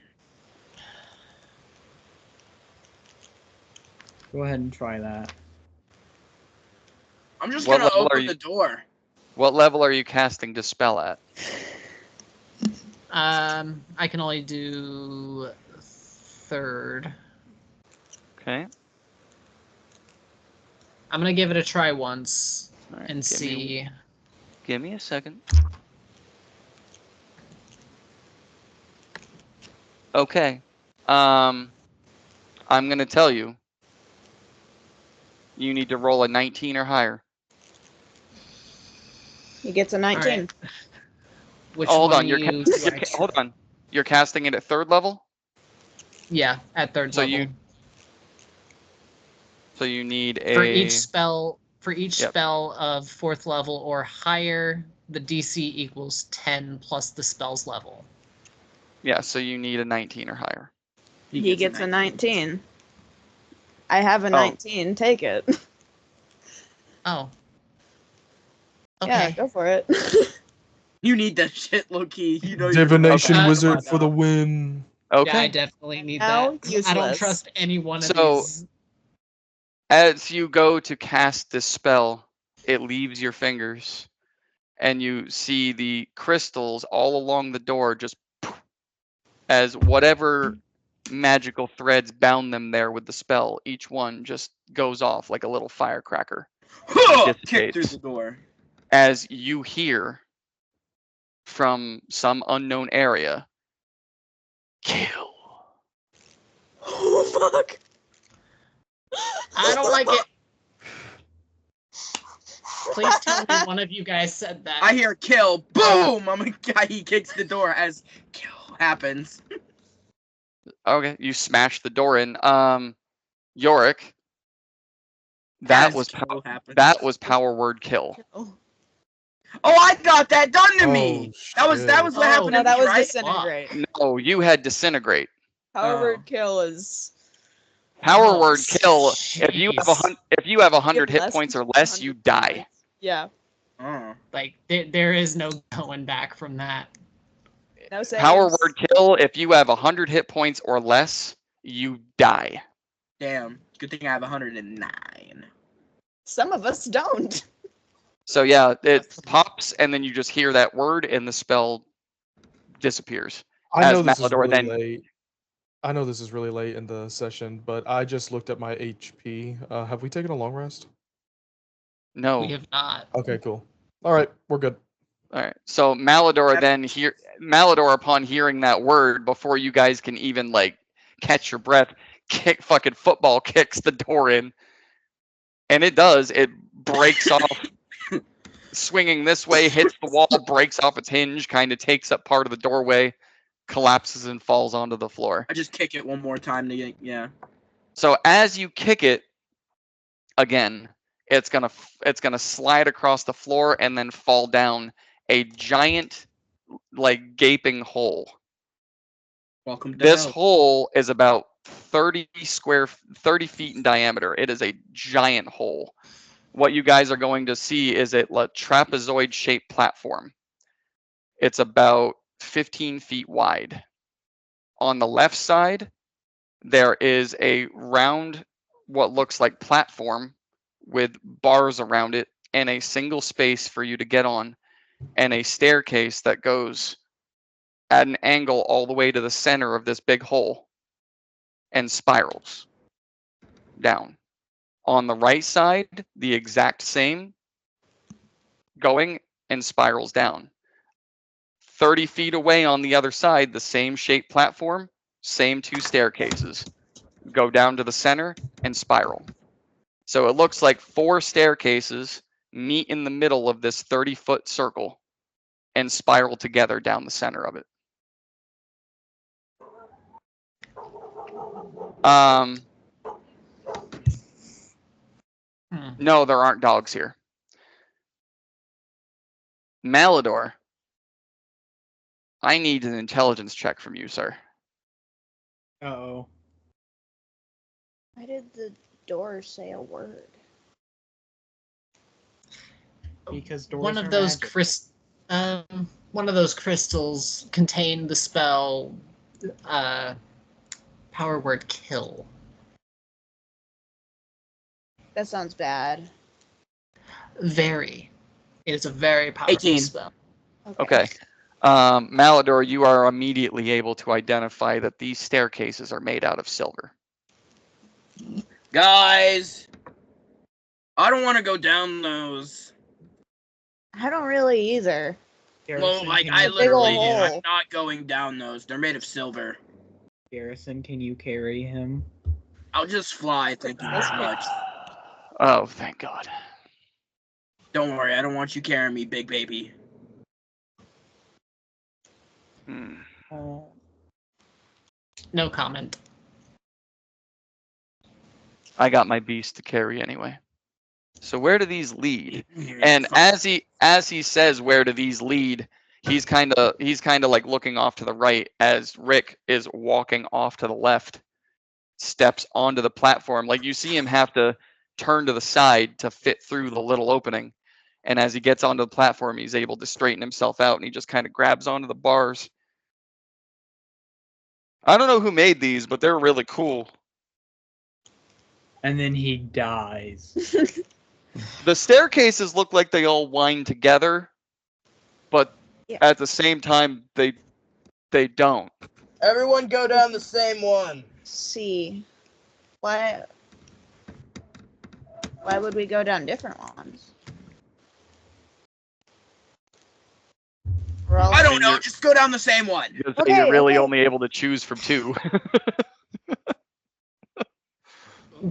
Go ahead and try that. I'm just What gonna level are open you- the door. What level are you casting Dispel at? I can only do 3rd. Okay. I'm gonna give it a try once All right, and see. Give me a second. Okay. I'm gonna tell you. You need to roll a 19 or higher. He gets a 19. Alright. Which Oh, hold one on. You're, you ca- you're ca- hold on. You're casting it at 3rd level, Yeah, at 3rd So level. you so you need a. For each spell Yep. spell of 4th level or higher, the DC equals 10 plus the spell's level. Yeah, so you need a 19 or higher. He gets a 19. I have a 19. Take it. Oh. Yeah, Okay. go for it. You need that shit, Loki. You know Divination Okay. wizard for the win. Okay. Yeah, I definitely need Now, that. I useless. don't trust any one of So- these. As you go to cast this spell, it leaves your fingers, and you see the crystals all along the door just poof, as whatever magical threads bound them there with the spell, each one just goes off like a little firecracker. Kick through dissipates. the door. As you hear from some unknown area, kill. Oh, fuck. I don't like it. Please tell me one of you guys said that. I hear kill. Boom! I'm a guy. He kicks the door as kill happens. Okay, you smash the door in. Yorick, that As was kill happens. that was power word kill. Oh, Oh, I got that done to me. That was shit. what Oh, happened no, to that me, was right? disintegrate. No, you had disintegrate. Power Oh. word kill is Power Oh, word kill. If you have jeez. if you have 100 hit less points or than less, you 100 die. points. Yeah. Oh. Like, there is no going back from that. No saves. Power word kill. If you have 100 hit points or less, you die. Damn. Good thing I have 109. Some of us don't. So yeah, it pops, and then you just hear that word, and the spell disappears. I know As this is Malador really then- late. I know this is really late in the session, but I just looked at my HP. Have we taken a long rest? No. We have not. Okay, cool. All right, we're good. All right. So Malador Yep. Malador, upon hearing that word, before you guys can even like catch your breath, fucking football kicks the door in, and it does. It breaks off, swinging this way, hits the wall, breaks off its hinge, kind of takes up part of the doorway, collapses and falls onto the floor. I just kick it one more time to get, yeah. So as you kick it again, it's gonna slide across the floor and then fall down a giant, like, gaping hole. Welcome to This hell. hole is about 30 feet in diameter. It is a giant hole. What you guys are going to see is a trapezoid shaped platform. It's about 15 feet wide. On the left side, there is a round, what looks like platform with bars around it and a single space for you to get on, and a staircase that goes at an angle all the way to the center of this big hole and spirals down. On the right side, the exact same, going and spirals down. 30 feet away on the other side, the same shaped platform, same two staircases, go down to the center and spiral. So it looks like 4 staircases meet in the middle of this 30-foot circle and spiral together down the center of it. No, there aren't dogs here. Malador, I need an intelligence check from you, sir. Uh-oh. Why did the door say a word? Because doors One are of those magic. one of those crystals contained the spell power word kill. That sounds bad. Very. It is a very powerful 18. spell. Okay. Malador, you are immediately able to identify that these staircases are made out of silver. Guys, I don't want to go down those. I don't really either. Well, Garrison, like, can I you literally, carry him? I'm not going down those. They're made of silver. Garrison, can you carry him? I'll just fly, thank you very much. Oh, thank God. Don't worry, I don't want you carrying me, big baby. Hmm. No comment. I got my beast to carry anyway. So where do these lead? And as he says where do these lead, he's kind of like looking off to the right as Rick is walking off to the left, steps onto the platform. Like you see him have to turn to the side to fit through the little opening. And as he gets onto the platform, he's able to straighten himself out and he just kind of grabs onto the bars. I don't know who made these, but they're really cool. And then he dies. The staircases look like they all wind together, but Yeah. at the same time they don't. Everyone go down the same one. See, why would we go down different ones? We're all I don't know. Just go down the same one. Because Okay, you're really okay. only able to choose from two.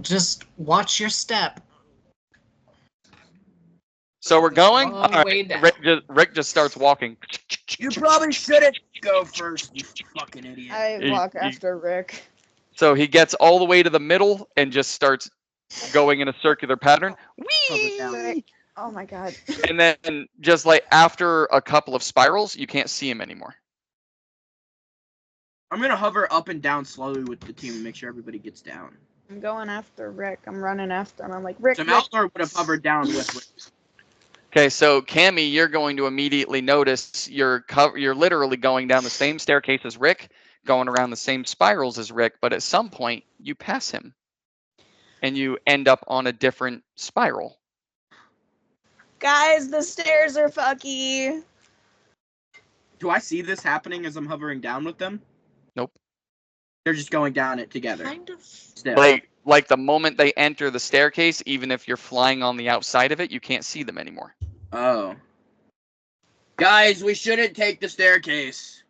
Just watch your step. So we're going. Long All way right, down. Rick just starts walking. You probably shouldn't go first, you fucking idiot. I walk after Rick. So he gets all the way to the middle and just starts going in a circular pattern. Hover down. Rick. Oh my god. And then just like after a couple of spirals, you can't see him anymore. I'm gonna hover up and down slowly with the team and make sure everybody gets down. I'm going after Rick. I'm running after him. I'm like, Rick, So Rick. Maldor would have hovered down with Rick. Okay, so Cammy, you're going to immediately notice you're literally going down the same staircase as Rick, going around the same spirals as Rick, but at some point you pass him, and you end up on a different spiral. Guys, the stairs are fucky. Do I see this happening as I'm hovering down with them? Nope. They're just going down it together. Kind of. Still. Like the moment they enter the staircase, even if you're flying on the outside of it, you can't see them anymore. Oh. Guys, we shouldn't take the staircase.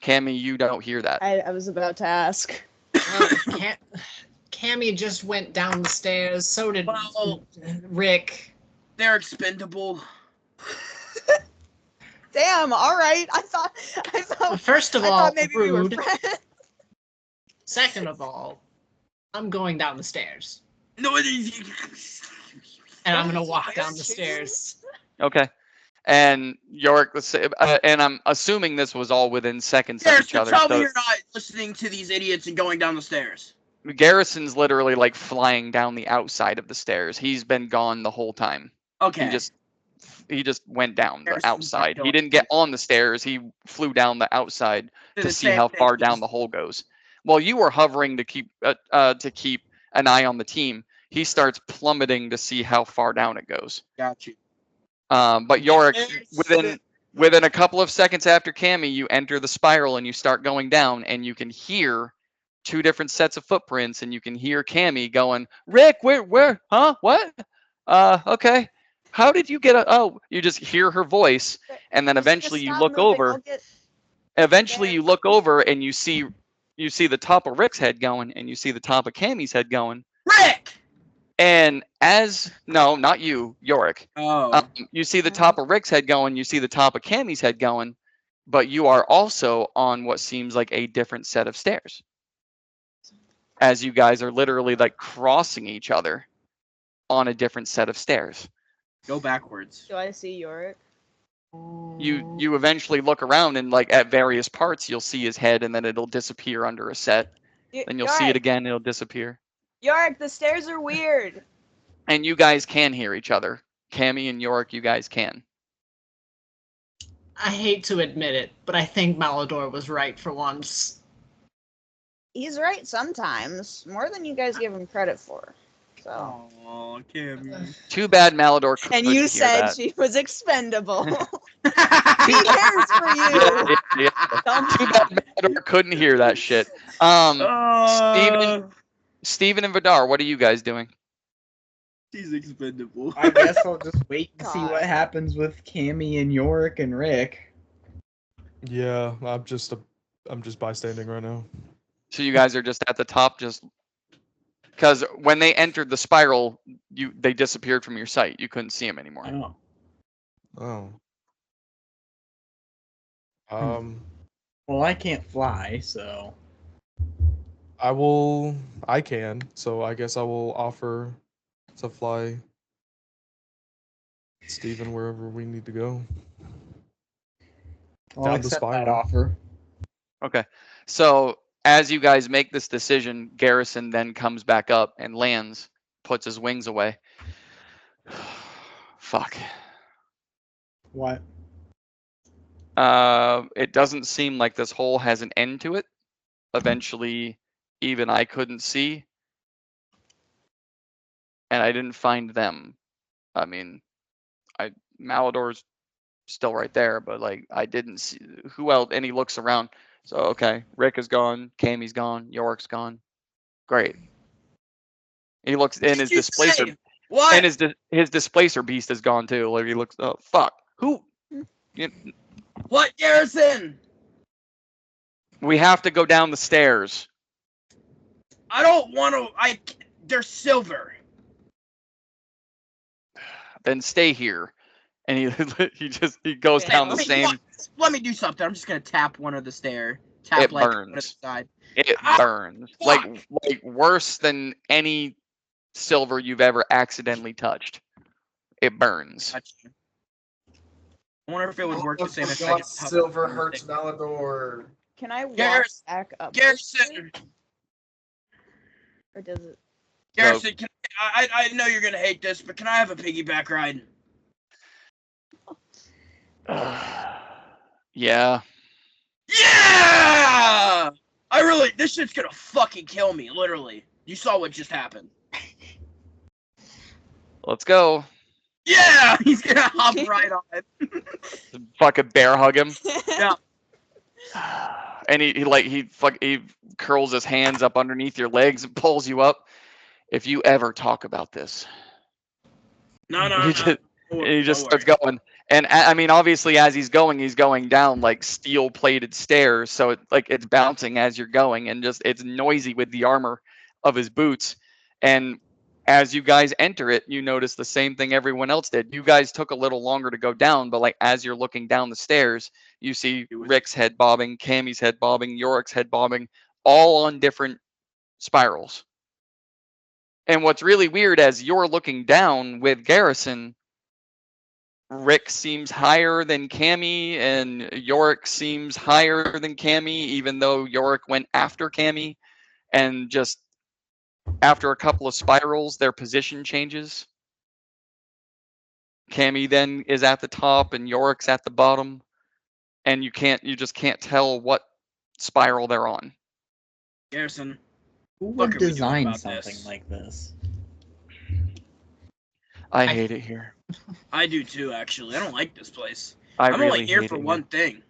Cammy, you don't hear that. I was about to ask. Cammy just went down the stairs. So did Well- Rick. They're expendable. Damn, alright. I thought First of I all, thought maybe we were rude. friends. Second of all, I'm going down the stairs. No, And I'm gonna walk down the stairs. Okay. And Yorick, and I'm assuming this was all within seconds of Yes, each so other. tell me So you're not listening to these idiots and going down the stairs. Garrison's literally like flying down the outside of the stairs. He's been gone the whole time. Okay. He just went down the Garrison's outside. not He going didn't get on the stairs. He flew down the outside To to the see same how far thing. down the hole goes. While you were hovering to keep an eye on the team, he starts plummeting to see how far down it goes. Got you. But Yorick, within a couple of seconds after Cammy, you enter the spiral and you start going down, and you can hear two different sets of footprints, and you can hear Cammy going, "Rick, where, huh, what? Okay, how did you get a?" Oh, you just hear her voice, and then eventually you look over. Eventually, you look over and you see the top of Rick's head going, and you see the top of Cammy's head going. Rick! And no, not you, Yorick. Oh. You see the top of Rick's head going, you see the top of Cammy's head going, but you are also on what seems like a different set of stairs. As you guys are literally like crossing each other on a different set of stairs. Go backwards. Do I see Yorick? You eventually look around and like at various parts you'll see his head and then it'll disappear under a set. Then you'll see it again, it'll disappear. Yorick, the stairs are weird. And you guys can hear each other. Cammy and Yorick, you guys can. I hate to admit it, but I think Malador was right for once. He's right sometimes, more than you guys give him credit for. So. Oh, Cammy. Too bad Malador couldn't And you hear said that. she was expendable. He cares for you. Yeah. Don't- Too bad Malador couldn't hear that shit. Steven and Vidar, what are you guys doing? He's expendable. I guess I'll just wait and see God. what happens with Cammy and Yorick and Rick. Yeah, I'm just bystanding right now. So you guys are just at the top, just because when they entered the spiral, they disappeared from your sight. You couldn't see them anymore. Oh. Oh. Well, I can't fly, so. I can, so I guess I will offer to fly Steven, wherever we need to go. I'll Down the accept that spiral. offer. Okay. So as you guys make this decision, Garrison then comes back up and lands, puts his wings away. Fuck. What? It doesn't seem like this hole has an end to it. Eventually, even I couldn't see. And I didn't find them. I mean, Malador's still right there, but like I didn't see who else. And he looks around. So okay, Rick is gone, Cammy's gone, York's gone. Great. He looks in his displacer. What? And his displacer beast is gone too. Like he looks. Oh fuck! Who? What, Garrison? We have to go down the stairs. I don't want to. They're silver. Then stay here. And he he goes Okay, down the let same. Let me do something. I'm just gonna tap one of the stair. Tap It like one of the burns. side. It Ah, burns fuck. like worse than any silver you've ever accidentally touched. It burns. Gotcha. I wonder if it would work the same if I God, just touched silver the hurts thing. Malador. Can I walk Garrison- back up? Garrison, Or does it? Garrison, I know you're gonna hate this, but can I have a piggyback ride? Yeah. Yeah! This shit's gonna fucking kill me, literally. You saw what just happened. Let's go. Yeah! He's gonna hop right on it. Fucking bear hug him. Yeah. And he curls his hands up underneath your legs and pulls you up. If you ever talk about this, No. he just starts going. And I mean, obviously, as he's going down like steel-plated stairs, so it's bouncing as you're going, and just it's noisy with the armor of his boots. And as you guys enter it, you notice the same thing everyone else did. You guys took a little longer to go down, but like as you're looking down the stairs, you see Rick's head bobbing, Cammy's head bobbing, Yorick's head bobbing, all on different spirals. And what's really weird, as you're looking down with Garrison, Rick seems higher than Cammy, and Yorick seems higher than Cammy, even though Yorick went after Cammy. And just after a couple of spirals, their position changes. Cammy then is at the top, and Yorick's at the bottom. And you just can't tell what spiral they're on. Garrison, Who What would could we do design about something this? like this? I hate it here. I do too, actually. I don't like this place. I'm I'm really only here hate for it one thing.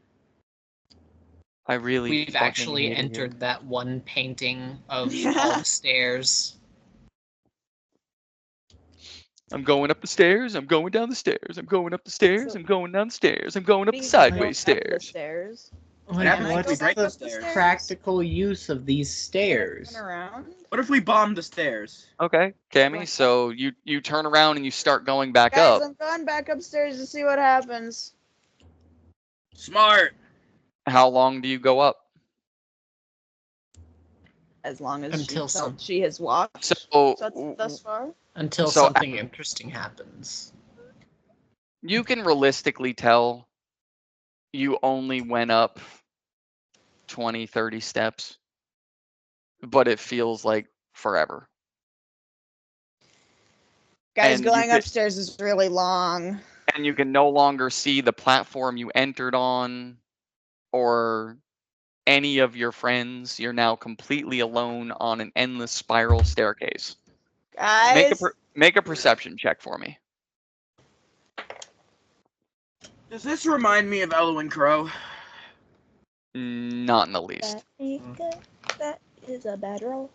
I really. We've fucking actually hate it here. entered that one painting of all Yeah. the stairs. I'm going up the stairs. I'm going down the stairs. I'm going up the stairs. So- I'm going down the stairs. I'm going up the Please sideways go up the stairs. stairs. Like, happens if we what's break the the stairs? practical use of these stairs? Turn around. What if we bomb the stairs? Okay, Cammy. Right. So you turn around and you start going back Guys, up. I'm going back upstairs to see what happens. Smart. How long do you go up? As long as Until she felt some- she has walked. So Thus far. Until So- something interesting happens. you can realistically tell you only went up 20, 30 steps, but it feels like forever. Guys, And you going could- upstairs is really long. And you can no longer see the platform you entered on or any of your friends. You're now completely alone on an endless spiral staircase. Guys, Make a perception check for me. Does this remind me of Elwyn Crow? Not in the least. that is a bad roll.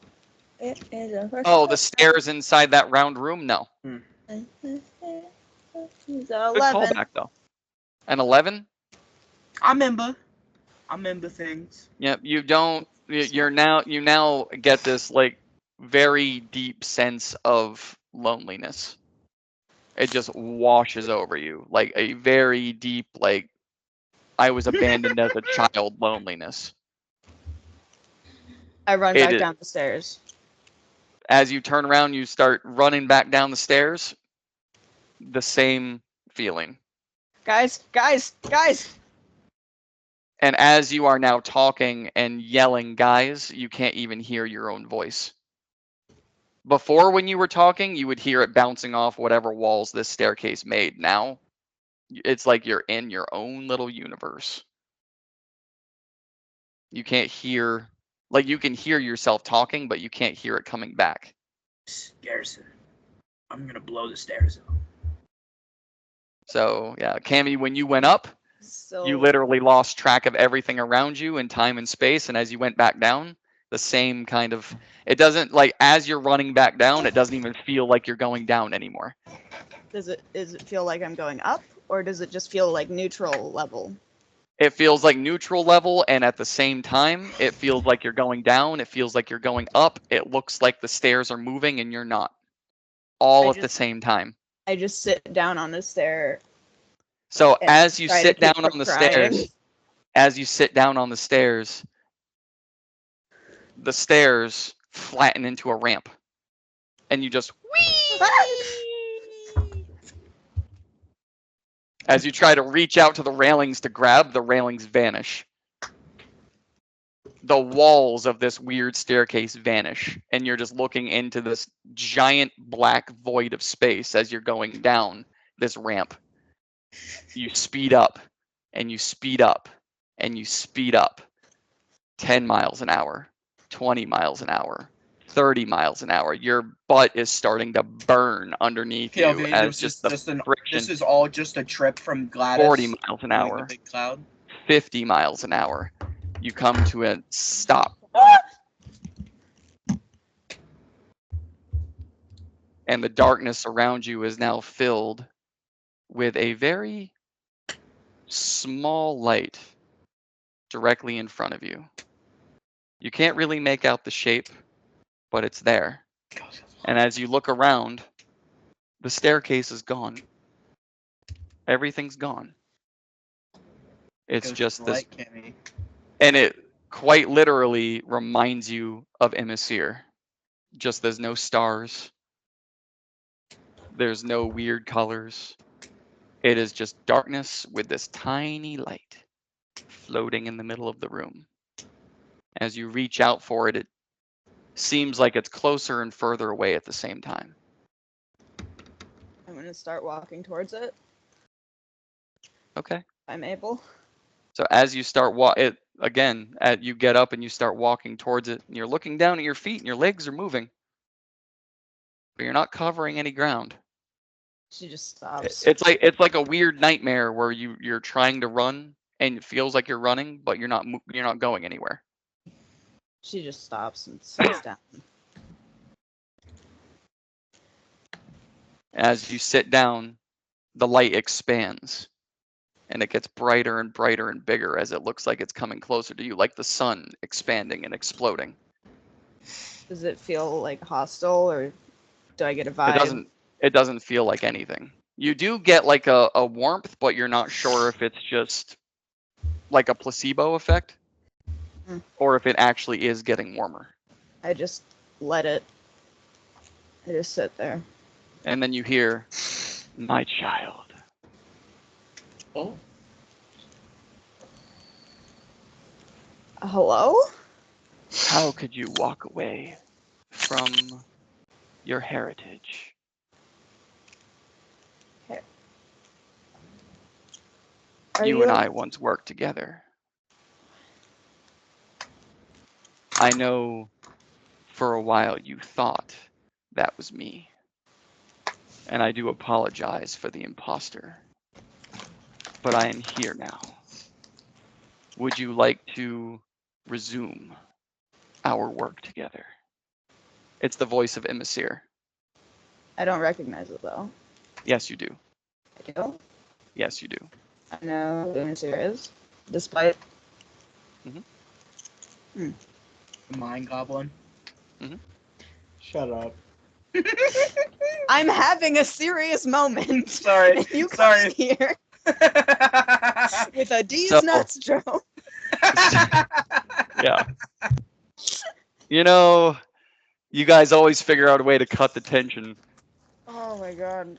It is a first Oh, the stairs inside that round room? No. It's Good 11. callback though. An 11? I remember things. Yep. You don't. You now get this like very deep sense of loneliness. It just washes over you like a very deep like I was abandoned as a child loneliness. I run It back is- down the stairs. As you turn around, you start running back down the stairs. The same feeling. Guys! And as you are now talking and yelling, guys, you can't even hear your own voice. Before, when you were talking, you would hear it bouncing off whatever walls this staircase made. Now, it's like you're in your own little universe. You can't hear, like you can hear yourself talking, but you can't hear it coming back. Garrison, I'm gonna blow the stairs up. So, yeah, Cammy, when you went up, So you literally lost track of everything around you in time and space. And as you went back down, the same kind of, it doesn't, like, as you're running back down, it doesn't even feel like you're going down anymore. does it feel like I'm going up, or does it just feel like neutral level? It feels like neutral level, and at the same time, it feels like you're going down. It feels like you're going up. It looks like the stairs are moving and you're not. All at the same time. I just sit down on the stair. So and as you try to sit keep down from on the crying. stairs, the stairs flatten into a ramp. And you just as you try to reach out to the railings to grab, the railings vanish. The walls of this weird staircase vanish, and you're just looking into this giant black void of space as you're going down this ramp. You speed up, and you speed up, and you speed up. 10 miles an hour, 20 miles an hour, 30 miles an hour. Your butt is starting to burn underneath you PLV, as just the friction. this is all just a trip from Gladys. 40 miles an doing hour, The big cloud. 50 miles an hour. You come to a stop. And the darkness around you is now filled with a very small light directly in front of you. You can't really make out the shape, but it's there. And as you look around, the staircase is gone. Everything's gone. It's just this, and it quite literally reminds you of Emissir. Just there's no stars. There's no weird colors. It is just darkness with this tiny light floating in the middle of the room. As you reach out for it, it seems like it's closer and further away at the same time. I'm gonna start walking towards it. Okay. If I'm able. So as you start you get up and you start walking towards it, and you're looking down at your feet and your legs are moving, but you're not covering any ground. She just stops. It's like a weird nightmare where you're trying to run and it feels like you're running, but you're not going anywhere. She just stops and sits down. As you sit down, the light expands. And it gets brighter and brighter and bigger as it looks like it's coming closer to you, like the sun expanding and exploding. Does it feel like hostile, or do I get a vibe? It doesn't feel like anything. You do get like a warmth, but you're not sure if it's just like a placebo effect or if it actually is getting warmer. I just let it. I just sit there. And then you hear, "My child." Oh. Hello? How could you walk away from your heritage? You and I once worked together. I know for a while you thought that was me. And I do apologize for the imposter. But I am here now. Would you like to resume our work together? It's the voice of Emissir. I don't recognize it though. Yes, you do. I do? Yes, you do. I know who Emissir is, despite. The Mind Goblin. Shut up. I'm having a serious moment. Sorry. And you come Sorry. in here with a D's So- nuts joke. Yeah. You know, you guys always figure out a way to cut the tension. Oh my god.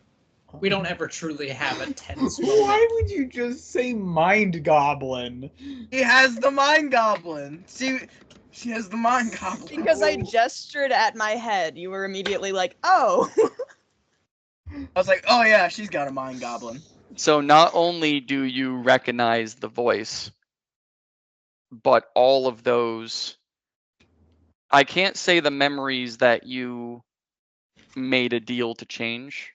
We don't ever truly have a tense moment. Why would you just say mind goblin? He has the mind goblin. See, she has the mind goblin. Because I gestured at my head, you were immediately like, oh. I was like, oh yeah, she's got a mind goblin. So not only do you recognize the voice, but all of those, I can't say the memories that you made a deal to change,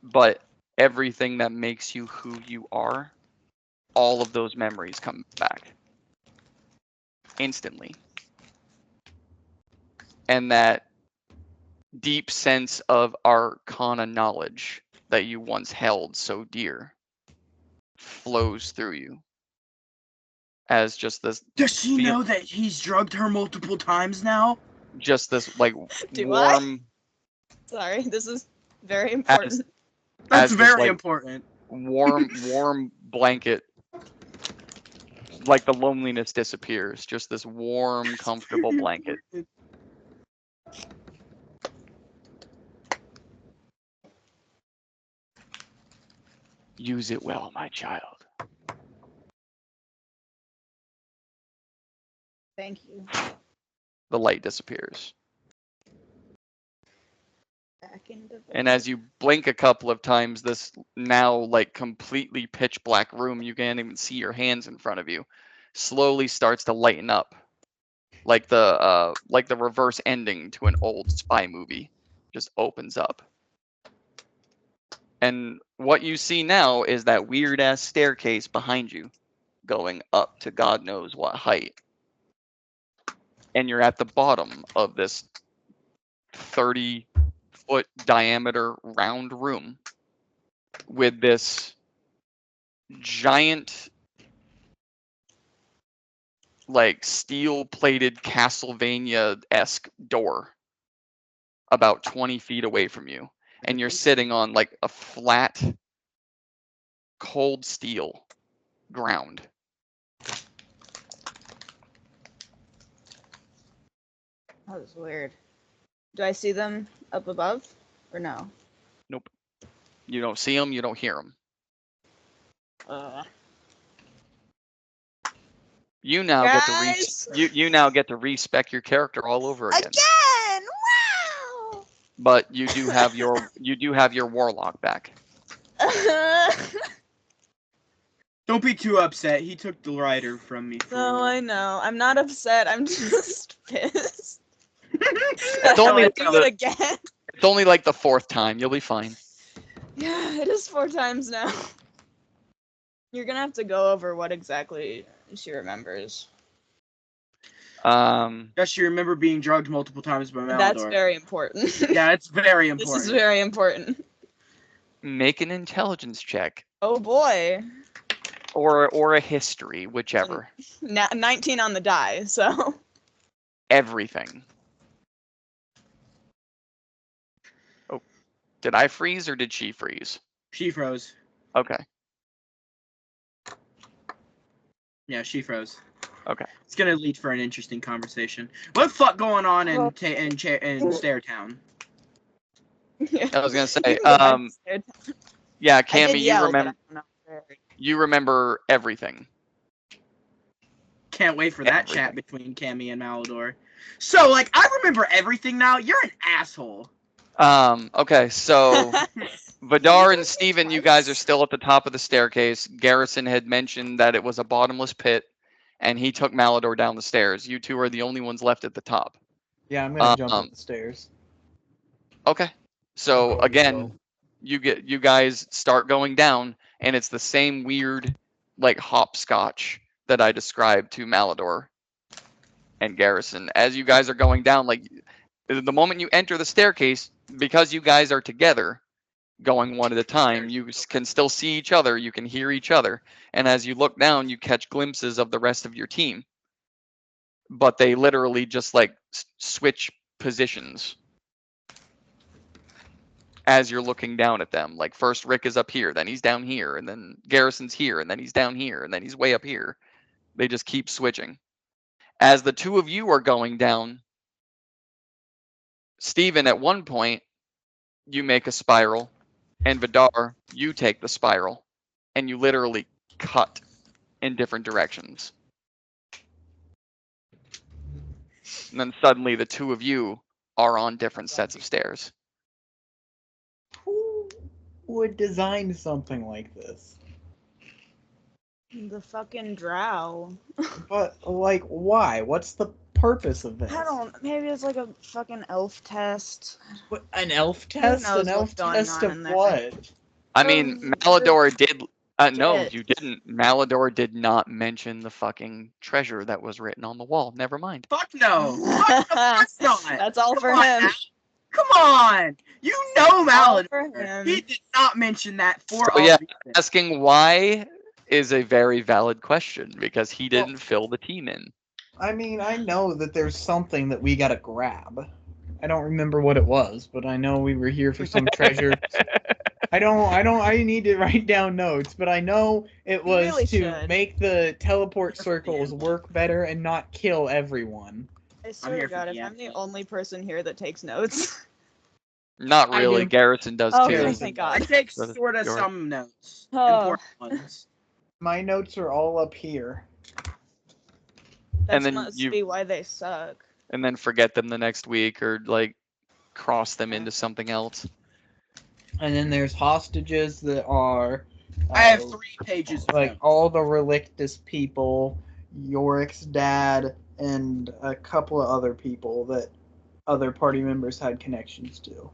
but everything that makes you who you are, all of those memories come back instantly. And that deep sense of arcana knowledge that you once held so dear flows through you as just this Does she feel- know that he's drugged her multiple times now? just this like Do I? warm Sorry, this is very important. That's as this, very like, important. warm blanket, like the loneliness disappears, just this warm comfortable blanket. Use it well, my child. Thank you. The light disappears. Back into And as you blink a couple of times, this now like completely pitch black room, you can't even see your hands in front of you, slowly starts to lighten up, like the reverse ending to an old spy movie, just opens up. And what you see now is that weird ass staircase behind you, going up to God knows what height. And you're at the bottom of this 30-foot diameter round room with this giant, like, steel-plated Castlevania-esque door about 20 feet away from you. And you're sitting on, like, a flat, cold steel ground. That was weird. Do I see them up above? Or no? Nope. You don't see them, you don't hear them. You now Guys! you now get to respec your character all over again. Again! Wow! But you do have your warlock back. Don't be too upset. He took the rider from me. No, I know. I'm not upset. I'm just pissed. It's only I'll do it again. It's only like the fourth time. You'll be fine. Yeah, it is 4 times now. You're gonna have to go over what exactly she remembers. Does she remember being drugged multiple times by Malador? That's very important. Yeah, it's very This important. is very important. Make an intelligence check Oh boy. or a history, whichever. 19 on the die, so. Everything. Oh, did I freeze or did she freeze? She froze. Okay. Yeah, she froze. Okay. It's gonna lead for an interesting conversation. What the fuck going on in Stair Town? I was gonna say, You can go back to Stair Town. yeah, I Cammy, did yell, but I remember don't know where. you remember everything. Can't wait for that Everything. chat between Cammy and Malador. So, like, I remember everything now. You're an asshole. Okay, so Vidar and Steven, you guys are still at the top of the staircase. Garrison had mentioned that it was a bottomless pit, and he took Malador down the stairs. You two are the only ones left at the top. Yeah, I'm gonna jump up the stairs. Okay. So Going as again, well. you guys start going down, and it's the same weird, like, hopscotch that I described to Malador and Garrison. As you guys are going down, like, the moment you enter the staircase, because you guys are together, going one at a time, you can still see each other, you can hear each other, and as you look down, you catch glimpses of the rest of your team. But they literally just, like, switch positions as you're looking down at them. Like, first Rick is up here, then he's down here, and then Garrison's here, and then he's down here, and then he's way up here. They just keep switching. As the two of you are going down, Steven, at one point, you make a spiral, And Vidar, you take the spiral, and you literally cut in different directions. And then suddenly the two of you are on different sets of stairs. Who would design something like this? The fucking drow. But like, why? What's the purpose of this? I don't. Maybe it's like a fucking elf test. What, an elf test? knows An elf what's going test on of in there? what? I mean, The Malador did. No, shit. you didn't. Malador did not mention the fucking treasure that was written on the wall. Never mind. Fuck no. Fuck the fuck's not. That's all for Come on him. now. Come on. You know All Malador. for him. He did not mention that for So a yeah, reason. asking why is a very valid question because he didn't fill the team in. I mean, I know that there's something that we gotta grab. I don't remember what it was, but I know we were here for some treasure. I need to write down notes, but I know it You was really to should. make the teleport circles work better and not kill everyone. I swear here to for God, the if I'm the answer. only person here that takes notes. Not I really. do. Garrison does Oh, too. okay, thank I God. take Brother, sort of go ahead. some notes. Oh. Important ones. My notes are all up here. That then must you- be why they suck. And then forget them the next week or like cross them into something else. And then there's hostages that are I have 3 pages of like notes. all the Relictus people, Yorick's dad, and a couple of other people that other party members had connections to.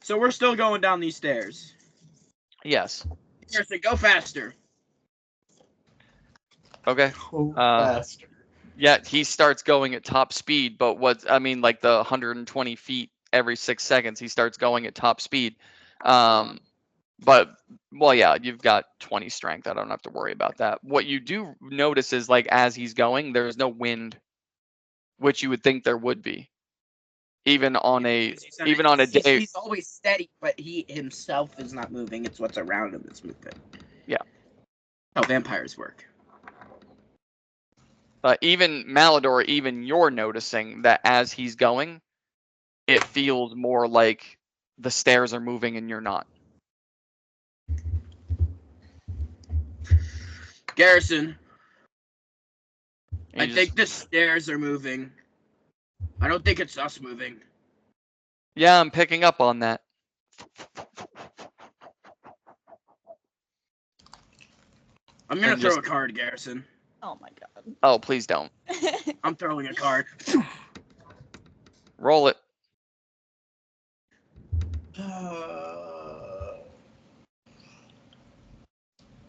So we're still going down these stairs. Yes. Seriously, go faster. Okay. Oh, Uh, faster. Yeah, he starts going at top speed, but like the 120 feet every 6 seconds, he starts going at top speed. But, well, yeah, you've got 20 strength. I don't have to worry about that. What you do notice is, like, as he's going, there's no wind, which you would think there would be. Even on a day. He's always steady, but he himself is not moving. It's what's around him that's moving. Yeah. How vampires work. Even Malador, even you're noticing that as he's going, it feels more like the stairs are moving and you're not. Garrison, And I you think the stairs are moving. I don't think it's us moving. Yeah, I'm picking up on that. I'm gonna And throw just- a card, Garrison. Oh my God. Oh, please don't. I'm throwing a card. Roll it.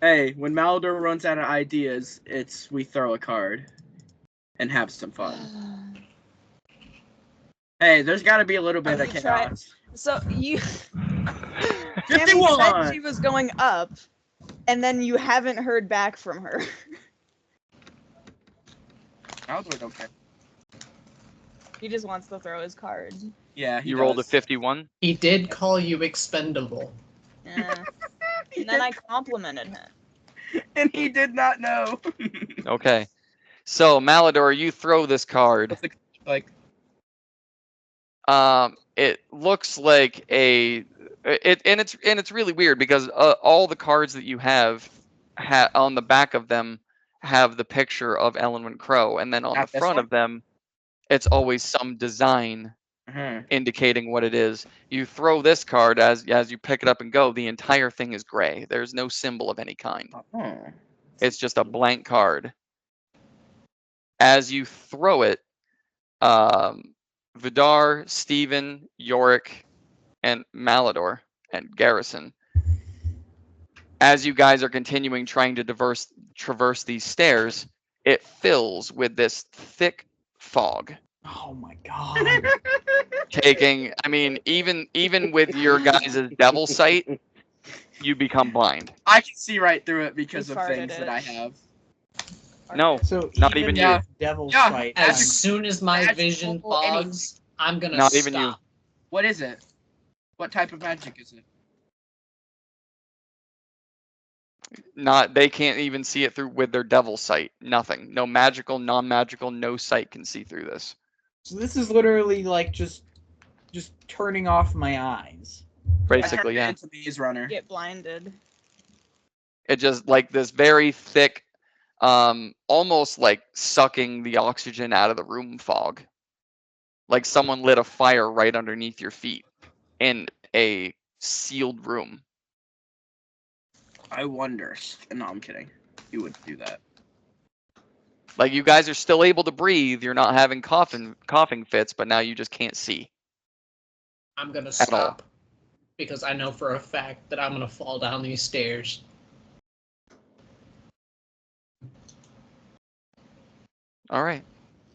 Hey, when Malador runs out of ideas, we throw a card and have some fun. Hey, there's got to be a little bit of You try- chaos. So you. Tammy 51. said she was going up, and then you haven't heard back from her. Malador don't care. He just wants to throw his card. Yeah, he You rolled a does. 51. He did call you expendable. Yeah. He And then I did- complimented him. and he did not know. Okay. So, Malador, you throw this card. What's the like? It looks like it's really weird because all the cards that you have on the back of them have the picture of Ellenwood Crow, and then on Not the this front one? of them, it's always some design Mhm. indicating what it is. You throw this card as you pick it up and go. The entire thing is gray. There's no symbol of any kind. Oh. It's just a blank card. As you throw it, Vidar, Stephen, Yorick, and Malador, and Garrison, as you guys are continuing trying to traverse these stairs, it fills with this thick fog. Oh my God. Even with your guys' devil sight, you become blind. I can see right through it because He of farted things that it. I have. No, So Not even with you. Devil's Yeah. Sight. As I'm- soon as my Magical vision anything. fogs, I'm gonna Not stop. even you. What is it? What type of magic is it? they can't even see it through with their devil sight. Nothing. No magical, non-magical, no sight can see through this. So this is literally like just turning off my eyes. Basically, yeah. It's a Maze Runner. Get blinded. It just like this very thick, almost like sucking the oxygen out of the room fog. Like someone lit a fire right underneath your feet in a sealed room. I wonder. No, I'm kidding. You would do that. Like you guys are still able to breathe. You're not having coughing fits, but now you just can't see. I'm gonna At all. stop because I know for a fact that I'm gonna fall down these stairs. All right.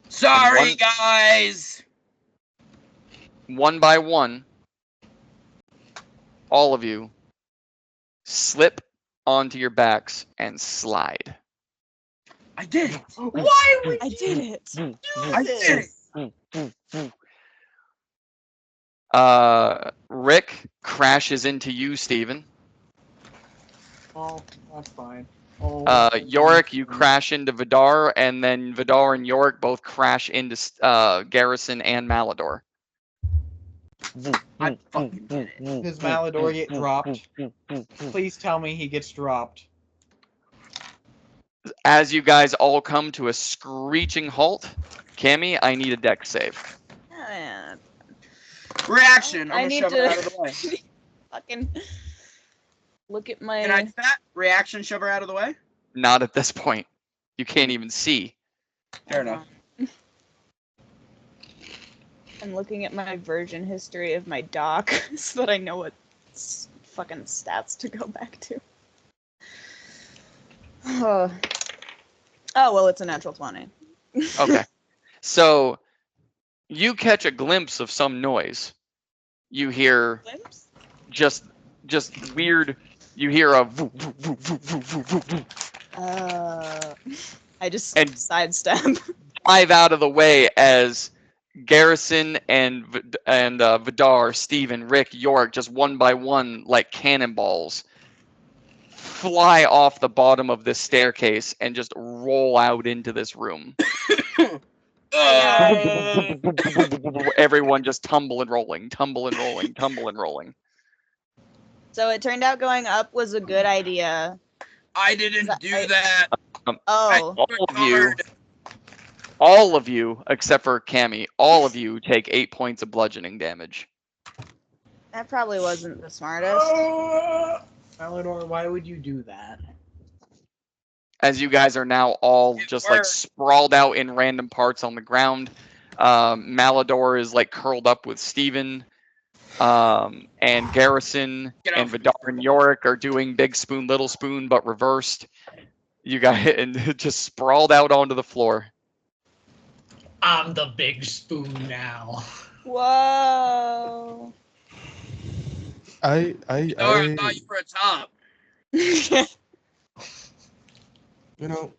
Sorry, One- guys. One by one, all of you slip onto your backs and slide. I did it. Why would I did it. I did it? Rick crashes into you, Steven. Oh, that's fine. Oh, Yorick, you crash into Vidar, and then Vidar and Yorick both crash into Garrison and Malador. I fucking did it. Does Malador get dropped? Please tell me he gets dropped. As you guys all come to a screeching halt, Cammy, I need a dex save. Yeah, Reaction. I I'm need gonna shove to- her out of the way. fucking look at my. Can I do that? Reaction. Shove her out of the way. Not at this point. You can't even see. Fair enough. I'm looking at my version history of my doc so that I know what fucking stats to go back to. Oh, well, it's a natural 20. Okay. So you catch a glimpse of some noise. You hear Glimpse? just weird. You hear a voo, voo, voo, voo, voo, voo, voo, voo. I just And- sidestep. Dive out of the way as Garrison and Vidar, Steven, Rick, York, just one by one, like cannonballs, fly off the bottom of this staircase and just roll out into this room. Everyone just tumble and rolling, tumble and rolling, tumble and rolling. So it turned out going up was a good idea. I didn't do I- that. Oh, All of you, except for Cammy, all of you take 8 points of bludgeoning damage. that probably wasn't the smartest. Malador, why would you do that? As you guys are now all It just like worked. sprawled out in random parts on the ground. Malador is like curled up with Steven. And Garrison Get and off me. Vidar and Yorick are doing big spoon, little spoon, but reversed. You guys and just sprawled out onto the floor. I'm the big spoon now. Whoa. I I thought you were a top. you know,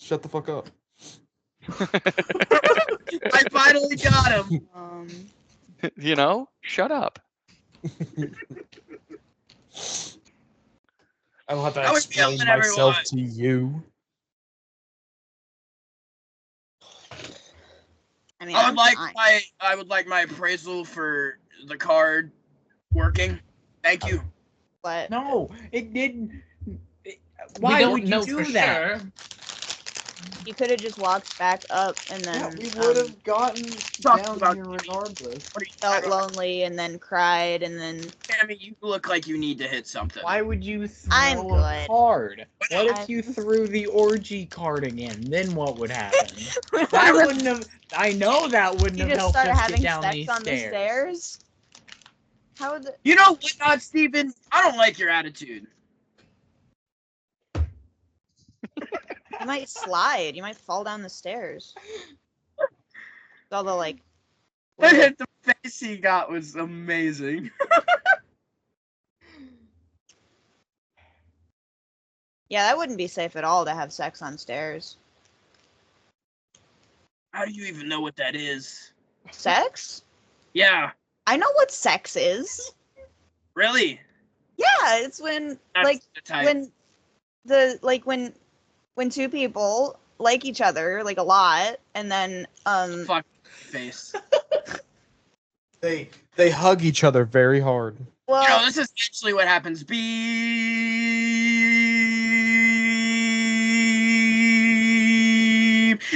shut the fuck up. I finally got him. You know, shut up. I don't have to I was explain yelling at myself everyone. to you. I mean, I I'm would like fine. my appraisal for the card working. Thank you. But No, it didn't. We Why don't would you know do for that? sure. you could have just walked back up and Yeah, then we would have gotten Talk down about here regardless. What are you felt talking about? lonely and then cried and then Tammy, you look like you need to hit something. Why would you throw I'm a good. card? What if I'm- you threw the orgy card again? Then what would happen? I That was- wouldn't have. I know that wouldn't you have just helped started us having get down sex these on the stairs. stairs. How would the, You know what, not Steven? I don't like your attitude. you might slide. You might fall down the stairs. All the like. The face he got was amazing. Yeah, that wouldn't be safe at all to have sex on stairs. How do you even know what that is? Sex? Yeah, I know what sex is. really? Yeah, it's when That's like the type. when the like when two people like each other like a lot and then Fuck face. They hug each other very hard. Well, this is actually what happens. Beep.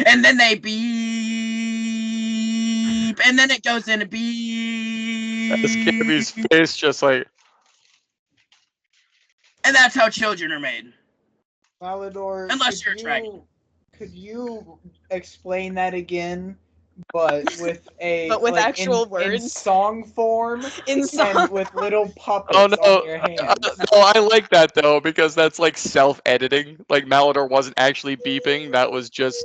And then they beep. And then it goes into beep. As Cammy's face just like, And that's how children are made. Malador, Unless you're attracted. Could you explain that again, but with a But with like, actual in words? song form in and song. with little puppets oh no, on your hands? no, I like that though because that's like self-editing. Like Malador wasn't actually beeping; that was just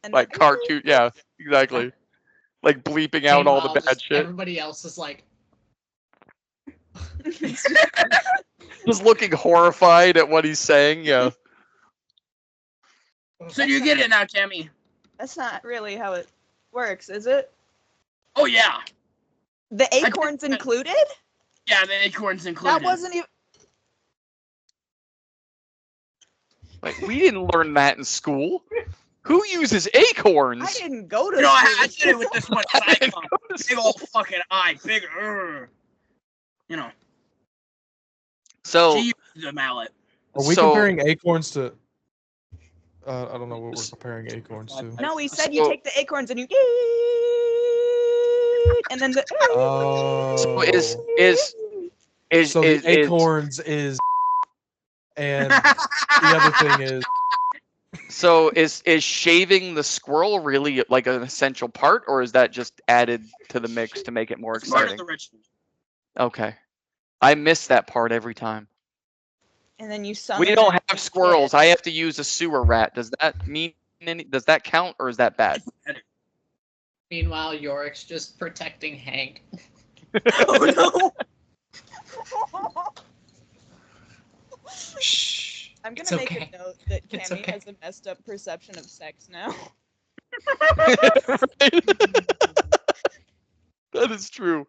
And like then- cartoon. Yeah, exactly. Like bleeping out all the Meanwhile, bad just shit. Everybody else is like, Just looking horrified at what he's saying. Yeah. So you get it now, Cammy. That's not really how it works, is it? Oh, yeah. The did acorns that. included? Yeah, the acorns included. That wasn't even. Like we didn't learn that in school. Who uses acorns? I didn't go to. You know, I school. did it with this one icon. Big old fucking eye. Big, you know. So She used the mallet. Are we So- comparing acorns to? I don't know what we're comparing acorns to. No, he said you So- take the acorns and you. And then the. Oh. So is So is the acorns is, and the other thing is. so is shaving the squirrel really like an essential part, or is that just added to the mix to make it more It's part of exciting? the ritual. Okay, I miss that part every time. And then you summon. We don't a have squirrels. kid. I have to use a sewer rat. Does that mean any? Does that count, or is that bad? meanwhile, Yorick's just protecting Hank. Oh no! Shh. I'm gonna It's make okay. a note that It's Cammy okay. has a messed up perception of sex now. That is true.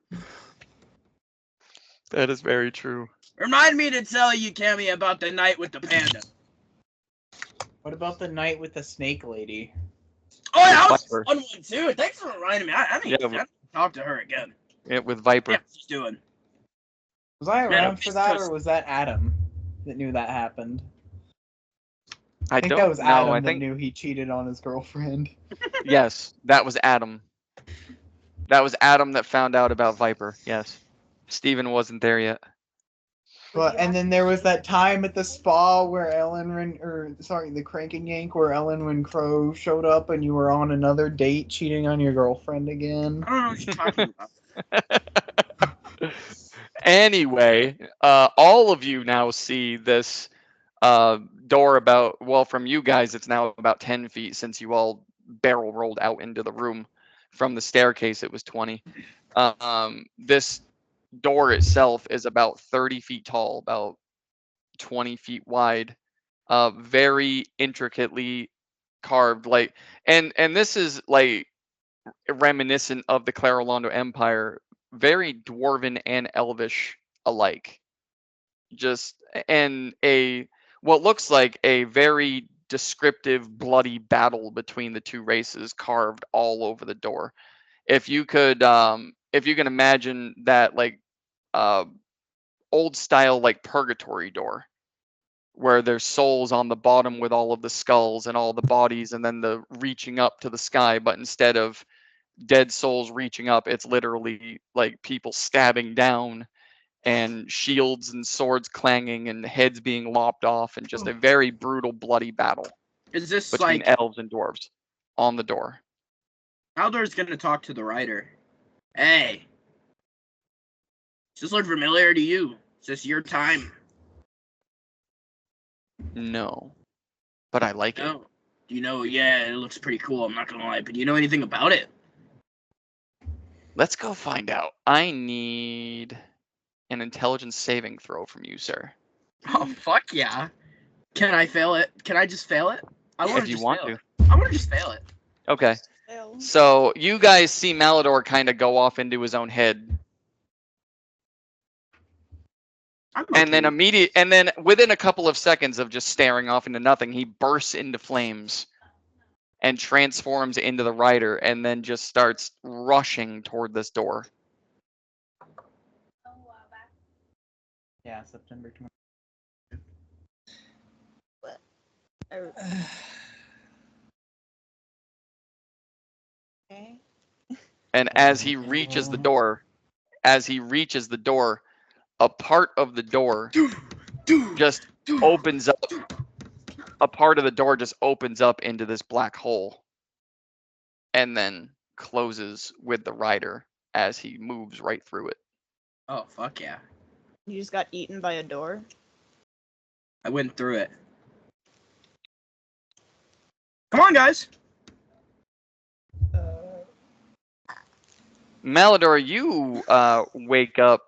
That is very true. Remind me to tell you, Cammy, about the night with the panda. What about the night with the snake lady? Oh, that was Viper. a fun one, too. Thanks for reminding me. I need Yeah, to talk to her again. Yeah, with Viper. Yeah, she's doing. Was I Man, around for that, because- or was that Adam that knew that happened? I I think don't that was know. Adam I that think knew he cheated on his girlfriend. yes, that was Adam. That was Adam that found out about Viper. Yes, Steven wasn't there yet. But and then there was that time at the spa where the Crank and Yank, where Ellen Crow showed up and you were on another date cheating on your girlfriend again. I don't know what you're talking about. Anyway, all of you now see this door about, well, from you guys, it's now about 10 feet since you all barrel rolled out into the room. From the staircase, it was 20. This door itself is about 30 feet tall, about 20 feet wide, very intricately carved. Like, and this is like reminiscent of the Clarolando Empire, very dwarven and elvish alike. Just and what looks like a very descriptive bloody battle between the two races carved all over the door. If you can imagine that, like old style like purgatory door where there's souls on the bottom with all of the skulls and all the bodies and then the reaching up to the sky, but instead of dead souls reaching up, it's literally like people stabbing down and shields and swords clanging and heads being lopped off, and just a very brutal bloody battle Is this between like elves and dwarves on the door. Aldor's gonna talk to the writer? Hey, does this look familiar to you? Is this your time? No, but I like it. No. Do you know? Yeah, it looks pretty cool. I'm not gonna lie, but do you know anything about it? Let's go find out. I need an intelligence saving throw from you, sir. Oh fuck yeah! Can I fail it? Can I just fail it? I want If you want to. I want to just fail it. Okay. Well, So you guys see Malador kind of go off into his own head, I'm and then okay. and then within a couple of seconds of just staring off into nothing, he bursts into flames and transforms into the rider, and then just starts rushing toward this door. Yeah, September 20. Okay. And as he reaches the door, a part of the door just opens up. A part of the door just opens up into this black hole and then closes with the rider as he moves right through it. Oh, fuck yeah. You just got eaten by a door. I went through it. Come on, guys. Malador, you wake up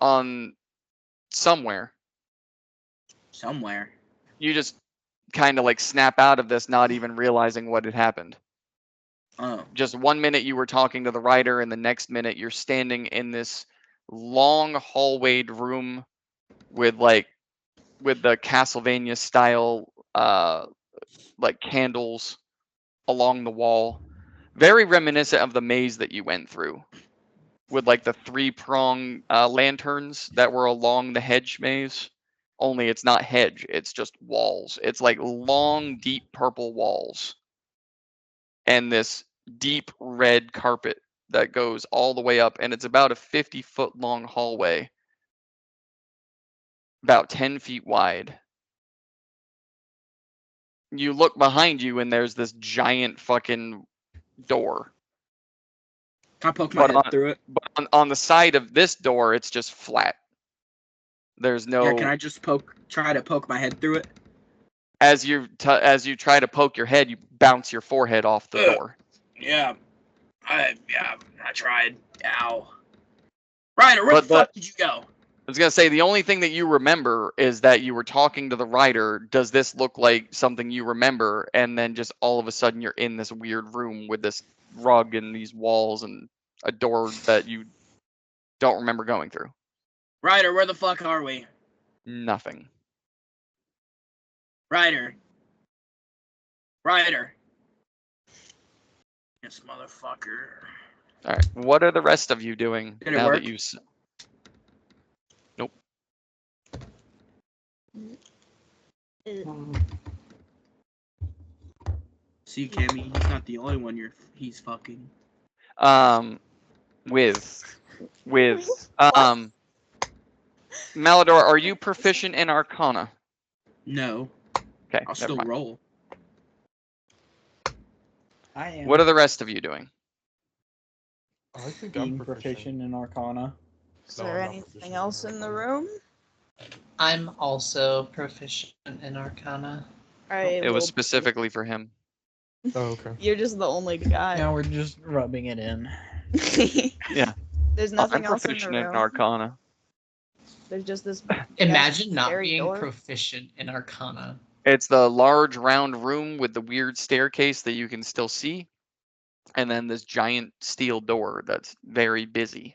on somewhere. Somewhere. You just kind of like snap out of this, not even realizing what had happened. Oh. Just 1 minute you were talking to the rider, and the next minute you're standing in this long hallwayed room with the Castlevania style like candles along the wall. Very reminiscent of the maze that you went through, with like the 3-prong lanterns that were along the hedge maze. Only it's not hedge, it's just walls. It's like long, deep purple walls. And this deep red carpet that goes all the way up, and it's about a 50-foot long hallway, about 10 feet wide. You look behind you, and there's this giant fucking door. Can I poke my head through it? But on the side of this door, it's just flat. There's no. Yeah, can I just try to poke my head through it? As you try to poke your head, you bounce your forehead off the door. Yeah. I tried. Ow. Ryder, where the fuck did you go? I was gonna say, the only thing that you remember is that you were talking to the rider. Does this look like something you remember? And then just all of a sudden you're in this weird room with this rug and these walls and a door that you don't remember going through. Ryder, where the fuck are we? Nothing. Ryder. This motherfucker. Alright, what are the rest of you doing Did it now work? that you... Nope. See, Cammy, he's not the only one he's fucking. Malador, are you proficient in Arcana? No. Okay, I'll never still mind. roll. I am What are the rest of you doing? I think being I'm proficient in Arcana. Is No, there I'm not anything proficient in else in the Arcana. room? I'm also proficient in Arcana. It was specifically for him. Oh, okay. You're just the only guy. Now we're just rubbing it in. Yeah. There's nothing I'm else in the proficient in room. Arcana. There's just this. Imagine not scary being door. proficient in Arcana. It's the large round room with the weird staircase that you can still see. And then this giant steel door that's very busy.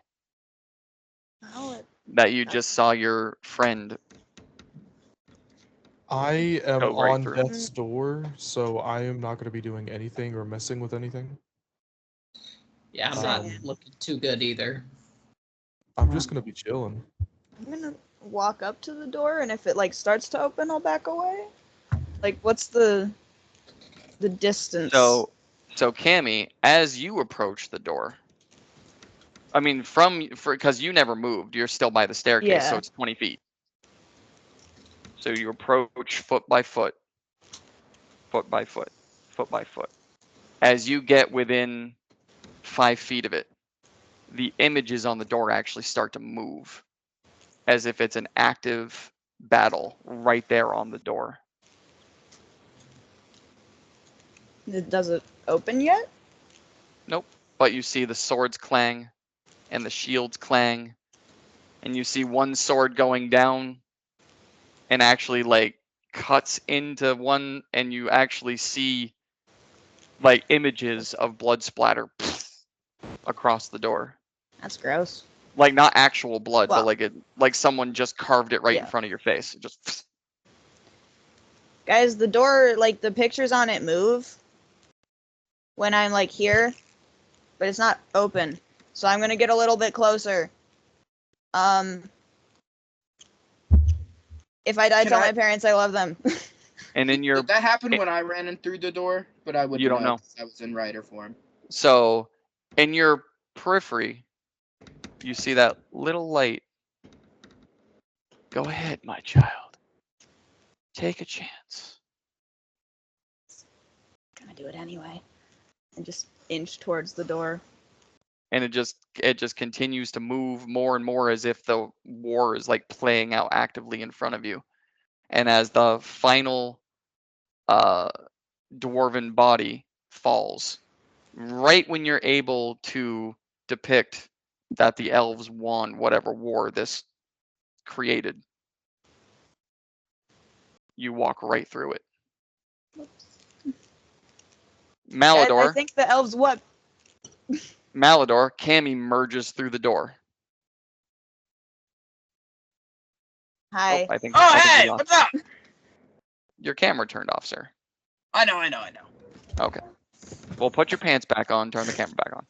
Oh, That you just saw your friend. I am Go right on through. death's door, so I am not going to be doing anything or messing with anything. Yeah, I'm not Same. looking too good either. I'm just going to be chilling. I'm gonna walk up to the door, and if it like starts to open, I'll back away. Like, what's the distance? So Cammy, as you approach the door, I mean, because you never moved, you're still by the staircase, so Yeah. it's 20 feet. So you approach foot by foot, foot by foot, foot by foot. As you get within 5 feet of it, the images on the door actually start to move, as if it's an active battle right there on the door. Does it open yet? Nope. But you see the swords clang and the shields clang, and you see one sword going down and actually like cuts into one, and you actually see like images of blood splatter across the door. That's gross. Like not actual blood, Well, but like someone just carved it right in yeah. front of your face. It just Guys, the door, like the pictures on it move when I'm like here, but it's not open. So I'm gonna get a little bit closer. If I die, Can tell I- my parents I love them. And in your Did that happen when I ran in through the door? But I wouldn't You don't know. 'cause I was in rider form. so in your periphery, you see that little light. Go ahead, my child. Take a chance. Gonna do it anyway. And just inch towards the door. And it just continues to move more and more as if the war is like playing out actively in front of you. And as the final dwarven body falls, right when you're able to depict that the elves won whatever war this created, you walk right through it. Guys, I Malador, think the elves what? Cammy merges through the door. Hi. I think. Oh, I think hey, we lost- what's up? Your camera turned off, sir. I know. Okay. Well, put your pants back on. Turn the camera back on.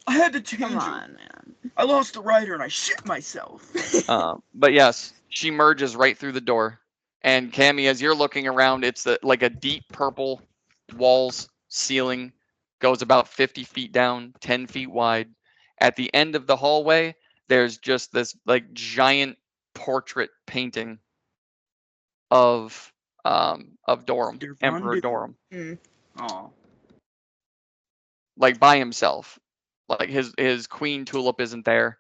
I had to change Come it. on, man. I lost the rider and I shit myself. But yes, she merges right through the door. And Cammy, as you're looking around, it's like a deep purple walls, ceiling, goes about 50 feet down, 10 feet wide. At the end of the hallway, there's just this like giant portrait painting of Dorum, Mr. Von Emperor Doom. Dorum, Oh. like by himself. Like his queen tulip isn't there.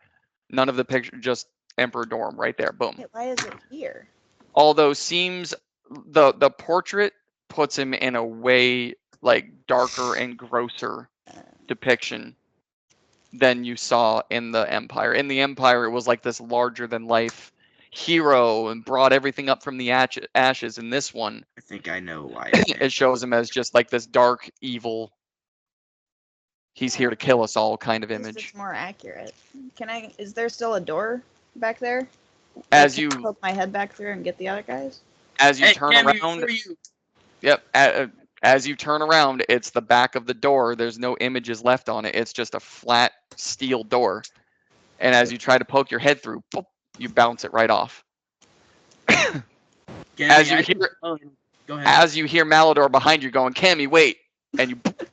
None of the picture, just Emperor Dorum right there. Boom. Wait, why is it here? Although seems the portrait puts him in a way like darker and grosser depiction than you saw in the Empire. In the Empire, it was like this larger than life hero and brought everything up from the ashes. In this one, I think I know why. it shows him as just like this dark, evil, he's here to kill us all kind of At least image. It's more accurate. Is there still a door back there? As Can you I poke my head back through and get the other guys? Hey, turn Cammy, around, before you- yep. As you turn around, it's the back of the door. There's no images left on it. It's just a flat steel door. And as you try to poke your head through, boop, you bounce it right off. Cammy, As you I- hear, oh, go ahead. as you hear Malador behind you going, Cammy, wait, and you boop,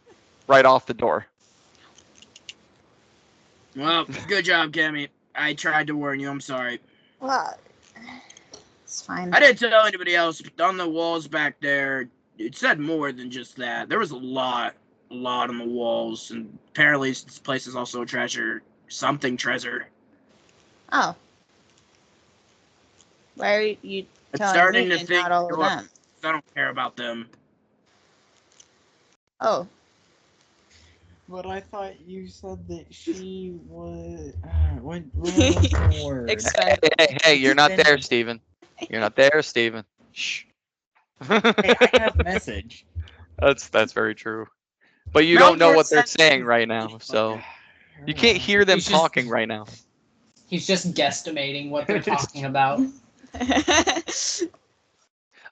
right off the door. Well, good job, Cammy. I tried to warn you. I'm sorry. Well, it's fine. I didn't tell anybody else, but on the walls back there, it said more than just that. There was a lot on the walls, and apparently this place is also a treasure. Something treasure. Oh. Why are you I'm telling starting me to and think not all of you're- them? I don't care about them. Oh, But I thought you said that she was. What was the word? expendable. Hey, you're not there, Steven. You're not there, Steven. Shh. Hey, I have a message. That's very true. But you don't know Malador what they're said- saying right now, so you can't hear them He's just- talking right now. He's just guesstimating what they're talking about.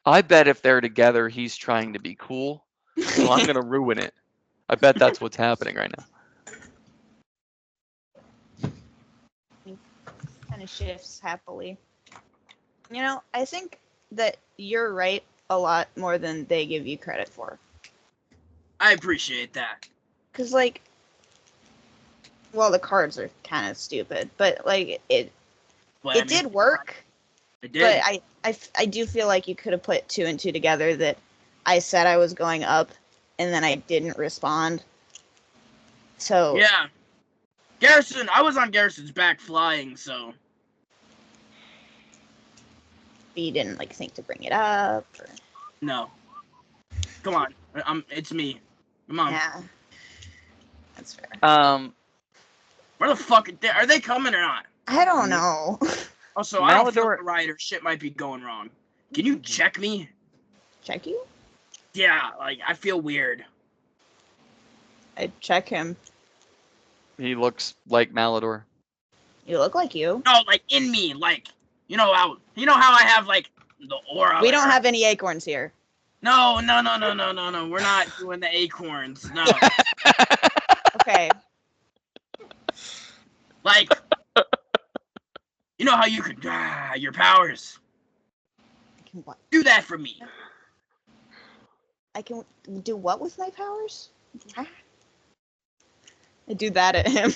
I bet if they're together, he's trying to be cool. So I'm gonna ruin it. I bet that's what's happening right now. Kind of shifts happily. You know, I think that you're right a lot more than they give you credit for. I appreciate that. Cause like, well, the cards are kind of stupid, but like it But, I mean, did work. It did. But I do feel like you could have put 2 and 2 together that I said I was going up and then I didn't respond. So Yeah. Garrison, I was on Garrison's back flying, so. you didn't like think to bring it up. Or, No. Come on. It's me. Come on. yeah, that's fair. Where the fuck are they coming or not? I don't know. Also, I don't feel Malador- the rider. Shit might be going wrong. Can you check me? Check you? Yeah, like, I feel weird. I check him. He looks like Malador. You look like you. No, like, in me, like, you know how I have, like, the aura. We don't have any acorns here. No. We're not doing the acorns. No. Okay. Like, you know how you can, your powers. can what? Do that for me. I can do what with my powers? I do that at him.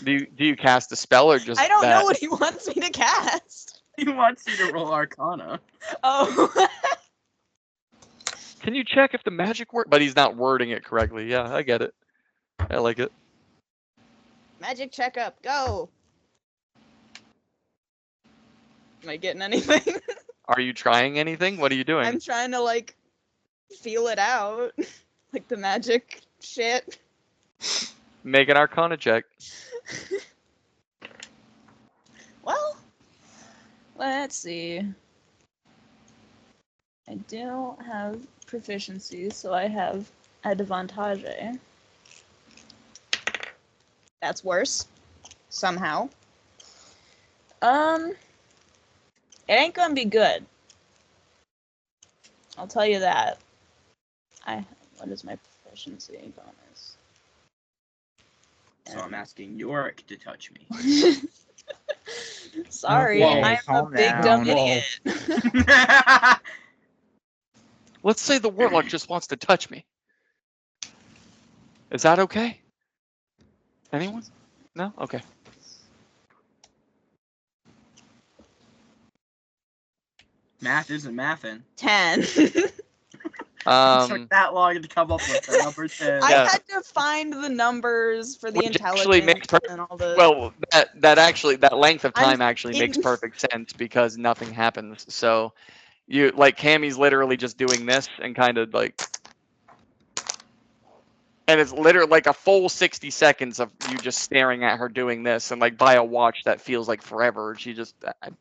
Do you cast a spell or just I don't that? know what he wants me to cast. He wants you to roll Arcana. Oh. Can you check if the magic works? But he's not wording it correctly. Yeah, I get it. I like it. Magic checkup, go. Am I getting anything? Are you trying anything? What are you doing? I'm trying to like feel it out. Like the magic shit. Make an Arcana check. Well, let's see. I don't have proficiency, so I have advantage. That's worse. Somehow. It ain't gonna be good. I'll tell you that. What is my proficiency bonus? So I'm asking Yorick to touch me. Sorry, Whoa, I'm a calm big down. dumb Whoa. idiot. Let's say the warlock just wants to touch me. Is that okay? Anyone? No? Okay. Math isn't mathin'. 10. It took that long to come up with the number 10. I Yeah. had to find the numbers for the Which actually intelligence makes and all the. Well, that length of I'm time actually makes in- perfect sense because nothing happens. So you like Cammy's literally just doing this and kind of like, and it's literally like a full 60 seconds of you just staring at her doing this, and like by a watch that feels like forever. She just I don't-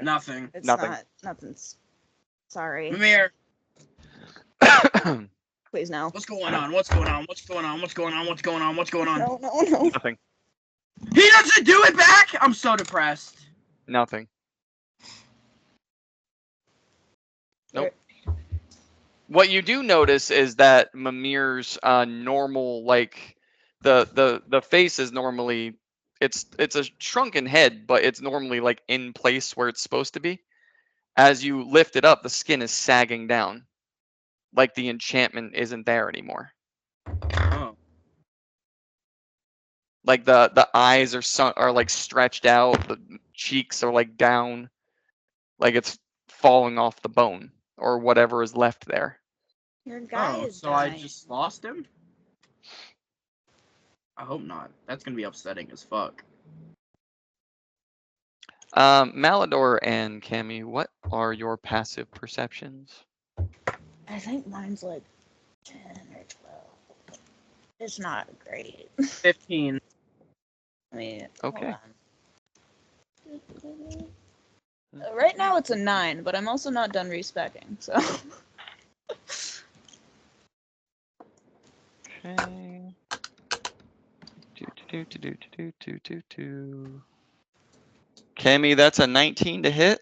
Nothing. It's nothing. not. Nothing's. Sorry. Mimir, Please no. what's going on? What's going on? What's going on? What's going on? What's going on? What's going on? No, no, no. nothing. He doesn't do it back! I'm so depressed. Nothing. Nope. What you do notice is that Mimir's normal, like the face is normally it's a shrunken head, but it's normally like in place where it's supposed to be. As you lift it up, the skin is sagging down, like the enchantment isn't there anymore. Oh. Like the eyes are like stretched out, the cheeks are like down, like it's falling off the bone or whatever is left there. Your guy Oh, is so I dying. just lost him? I hope not. That's gonna be upsetting as fuck. Malador and Cammy, what are your passive perceptions? I think mine's like 10 or 12. It's not great. 15. I mean, Okay. hold on. Right now it's a 9, but I'm also not done respecking, so. Okay. Cammy, that's a 19 to hit.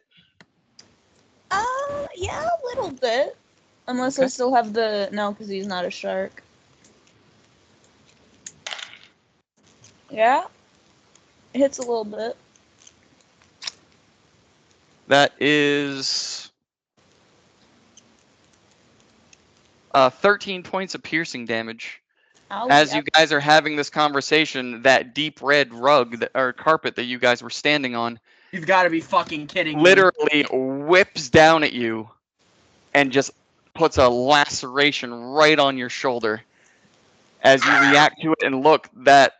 Yeah, a little bit. Unless I Okay. still have the. No, because he's not a shark. Yeah. It hits a little bit. That is 13 points of piercing damage. As you guys are having this conversation, that deep red rug or carpet that you guys were standing on You've got to be fucking kidding me. literally whips down at you and just puts a laceration right on your shoulder. As you react to it and look, that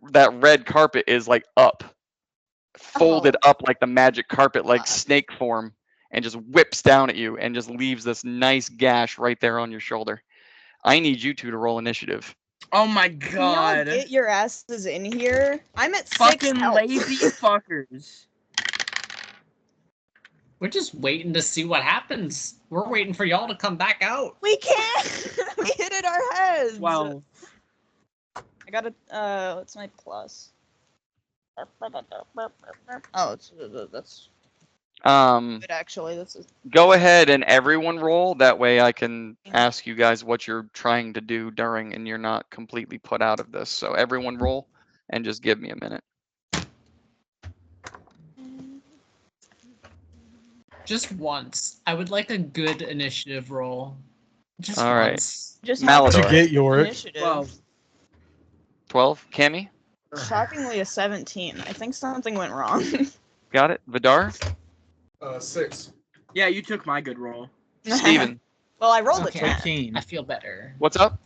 red carpet is like up, folded up like the magic carpet, like snake form, and just whips down at you and just leaves this nice gash right there on your shoulder. I need you two to roll initiative. Oh my Can y'all god. get your asses in here? I'm at 6 Fucking health. lazy fuckers. We're just waiting to see what happens. We're waiting for y'all to come back out. We can't! We hit it our heads! 12. I got a, what's my plus? Oh, that's good actually. This is Go ahead and everyone roll. That way I can ask you guys what you're trying to do during and you're not completely put out of this. So everyone roll and just give me a minute. Just once. I would like a good initiative roll. Just All right. once. Just Malador. What'd you get, Yorick? Initiative. 12. Cammy? Shockingly, a 17. I think something went wrong. Got it. Vidar? 6. Yeah, you took my good roll. Steven? Well, I rolled Okay. a 10. 13. I feel better. What's up?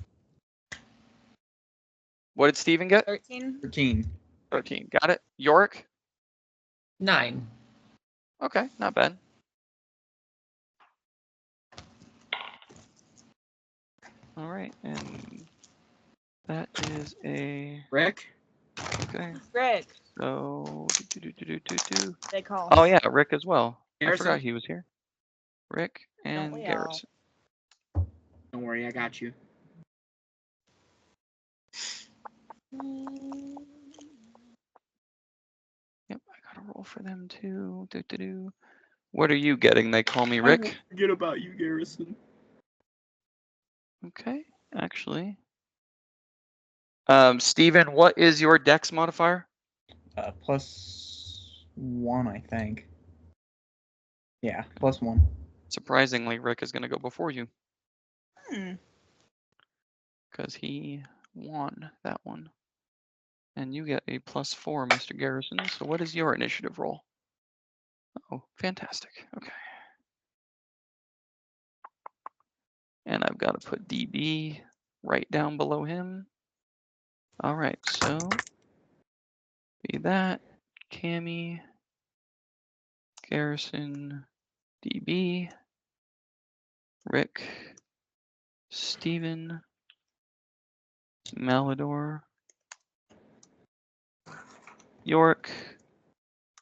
What did Steven get? 13. 13. 13. Got it. Yorick? 9. Okay, not bad. All right, and that is a Rick? okay. Rick, So they call. oh yeah, Rick as well. I Garrison? forgot he was here. Rick and we all? Garrison. Don't worry, I got you. Yep, I gotta roll for them too. What are you getting? They call me Rick. Forget about you, Garrison. Okay, actually. Steven, what is your dex modifier? +1, I think. Yeah, +1. Surprisingly, Rick is gonna go before you Hmm. because he won that one. And you get a +4, Mr. Garrison. So what is your initiative roll? Oh, fantastic. Okay. And I've got to put DB right down below him. All right, so be that Cammy, Garrison, DB, Rick, Steven, Malador, York,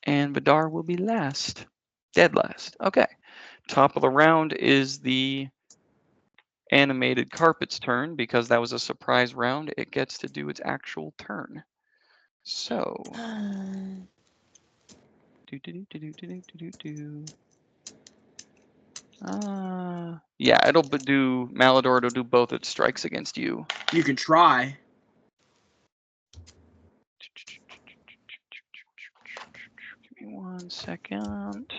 and Vidar will be last. Dead last. Okay. Top of the round is the animated carpet's turn. Because that was a surprise round, it gets to do its actual turn. So yeah, it'll do Malador, it'll do both its strikes against you. You can try. Give me 1 second.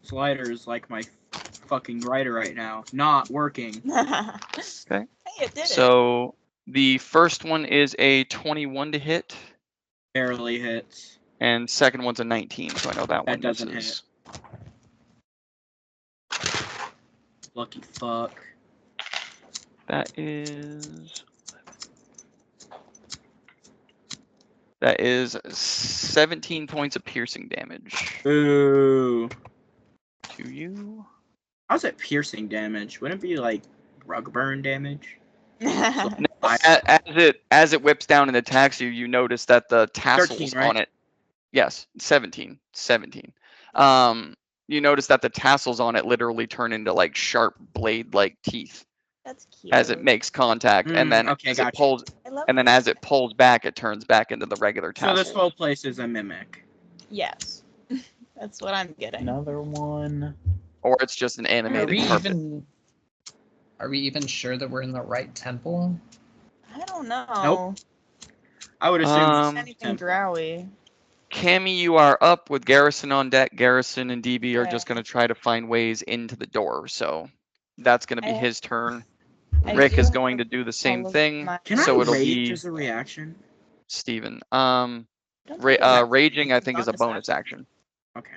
Slider is like my fucking writer right now. Not working. Okay. Hey, it did it. So the first one is a 21 to hit, Barely hits. and second one's a 19, so I know that one doesn't misses. Lucky fuck. That is 17 points of piercing damage Ooh. to you. How's it piercing damage? Wouldn't it be like rug burn damage? As it whips down and attacks you, you notice that the tassels 13, right? on it. Yes, 17. You notice that the tassels on it literally turn into like sharp blade-like teeth That's cute. as it makes contact, and then okay, as it gotcha. pulls, I love and then as it pulls back, it turns back into the regular So tassels. this whole place is a mimic. Yes. That's what I'm getting. Another one. Or it's just an Are animated we carpet. even sure that we're in the right temple? I don't know. Nope. I would assume Um, Anything drowy. Cammy, you are up with Garrison on deck. Garrison and DB are Okay. just going to try to find ways into the door. So that's going to be I- his turn. I Rick do is have going to do the same all of thing. my- Can So I it'll rage be as a reaction? Steven. Don't think it's Raging, I a think, is a bonus action. Okay.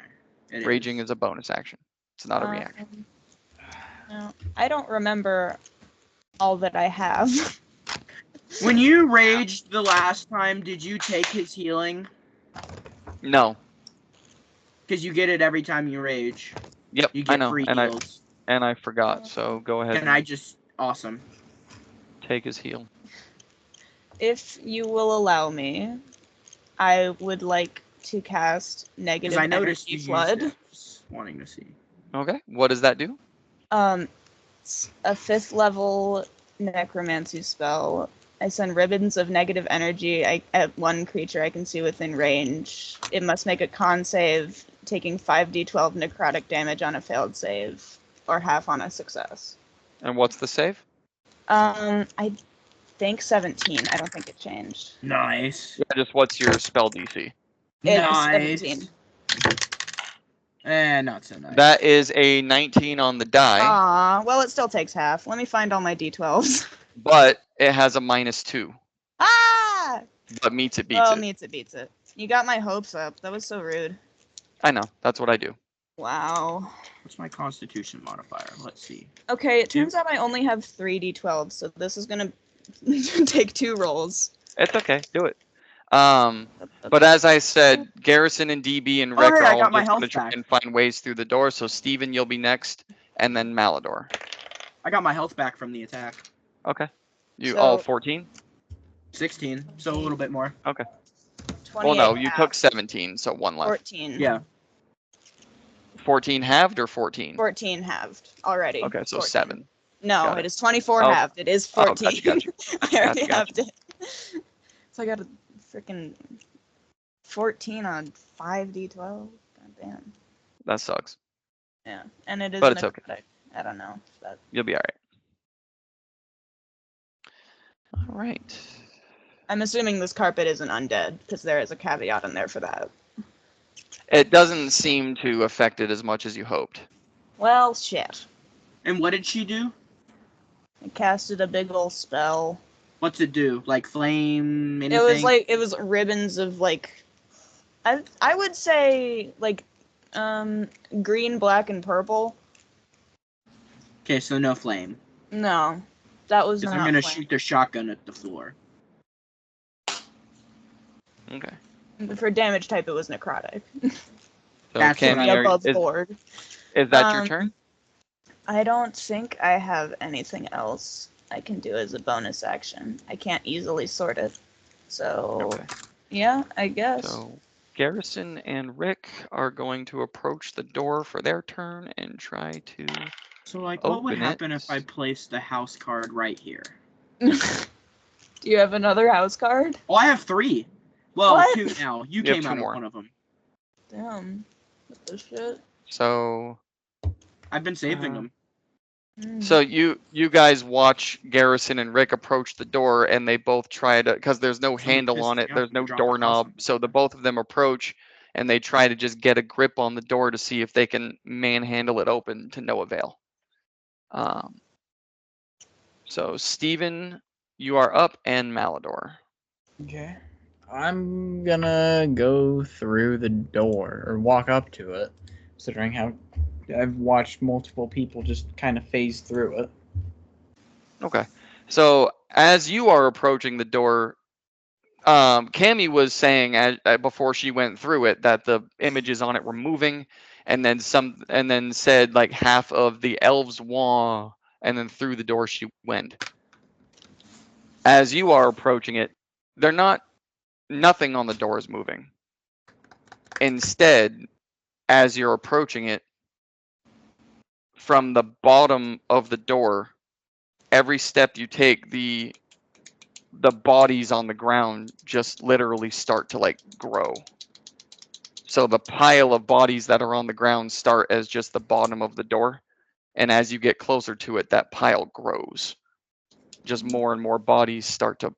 It Raging is a bonus action. It's not a reaction. No, I don't remember all that I have. When you raged the last time, did you take his healing? No. Because you get it every time you rage. Yep, You I get know, free and heals. I forgot. So go ahead And I just awesome. take his heal. If you will allow me, I would like to cast Because negative I noticed energy you used flood. it. Just wanting to see. Okay. What does that do? It's a 5th level necromancy spell. I send ribbons of negative energy at one creature I can see within range. It must make a con save, taking 5d12 necrotic damage on a failed save, or half on a success. And what's the save? I think 17. I don't think it changed. Nice. Yeah, just what's your spell DC? It's Nice. 17. Not so nice. That is a 19 on the die, Aw, well, it still takes half. Let me find all my d12s. but it has a -2. Ah! But meets it, beats Well, it. meets it, beats it. You got my hopes up. That was so rude. I know. That's what I do. Wow. What's my Constitution modifier? Let's see. Okay, it turns out I only have 3 d12s, so this is gonna take 2 rolls. It's okay. Do it. But as I said, Garrison and DB and Rick hey, are I all got my just going to health try back. and find ways through the door. So Steven, you'll be next, and then Malador. I got my health back from the attack. Okay. You So- all 14? 16, so a little bit more. 28 Well, no, you half, took 17, so 1 left. 14. Yeah. 14 halved or 14? 14 halved already. Okay, so 14. 7. No, Got it it. is 24 Oh. halved. It is Oh, 14. gotcha. I already Gotcha. halved it. So I got a freaking 14 on 5 d12. God damn. That sucks. Yeah, and it is But it's okay. necrotic. I don't know. That... You'll be all right. All right. I'm assuming this carpet isn't undead, because there is a caveat in there for that. It doesn't seem to affect it as much as you hoped. Well, shit. And what did she do? I casted a big ol' spell. What's it do? Like flame, anything? It was ribbons of like, I would say like, green, black, and purple. Okay, so no flame. No, that was Because not. I'm gonna flame. shoot the shotgun at the floor. Okay. For damage type, it was necrotic. So That's what Cammy, I- Above is board. that your Um, turn? I don't think I have anything else I can do as a bonus action. I can't easily sort it. So, Okay. yeah, I guess. So Garrison and Rick are going to approach the door for their turn and try to. So, like, what would Open it. happen if I placed the house card right here? Do you have another house card? Oh, I have 3. Well, What? 2 now. You You have came 2 out more. of one of them. Damn. What the shit? So I've been saving Uh, them. Mm. So you guys watch Garrison and Rick approach the door, and they both try to, because there's no Somebody handle pissed on it, me off there's and no dropped the house on doorknob. me. So the both of them approach, and they try to just get a grip on the door to see if they can manhandle it open, to no avail. So Steven, you are up, and Malador. Okay. I'm gonna go through the door or walk up to it, considering how I've watched multiple people just kind of phase through it. Okay. So as you are approaching the door, Cammy was saying before she went through it that the images on it were moving, and then said like half of the elves wah, and then through the door she went. As you are approaching it, nothing on the door is moving. Instead, as you're approaching it, from the bottom of the door, every step you take, the bodies on the ground just literally start to like grow. So the pile of bodies that are on the ground start as just the bottom of the door, and as you get closer to it, that pile grows. Just more and more bodies start to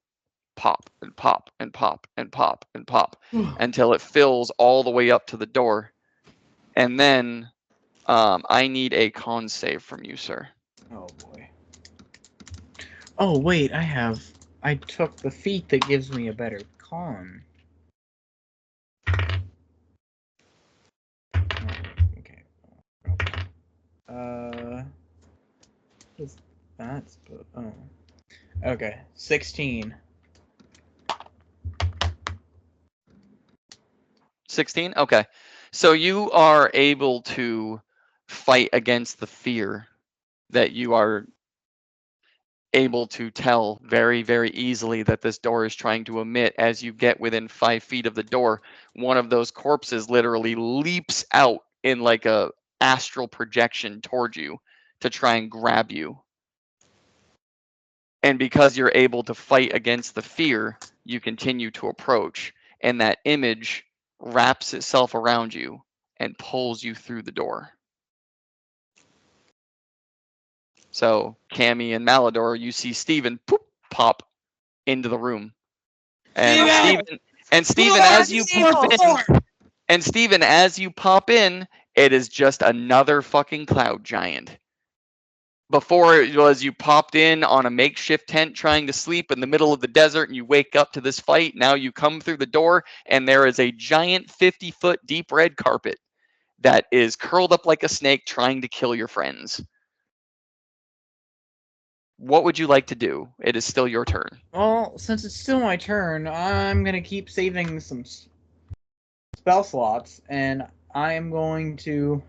pop and pop and pop and pop and pop until it fills all the way up to the door. And then I need a con save from you, sir. Oh boy. Oh wait, I took the feat that gives me a better con. Okay. What's that? Oh. Okay, 16. 16? Okay. So you are able to fight against the fear that you are able to tell very, very easily that this door is trying to emit. As you get within 5 feet of the door, one of those corpses literally leaps out in like a astral projection towards you to try and grab you. And because you're able to fight against the fear, you continue to approach, and that image wraps itself around you and pulls you through the door. So Cammy and Malador, you see Steven pop into the room. And Steven! Stephen, as you pop in, and Stephen, as you pop in, it is just another fucking cloud giant. Before it was you popped in on a makeshift tent trying to sleep in the middle of the desert and you wake up to this fight. Now you come through the door and there is a giant 50-foot deep red carpet that is curled up like a snake trying to kill your friends. What would you like to do? It is still your turn. Well, since it's still my turn, I'm gonna keep saving some spell slots, and I'm going to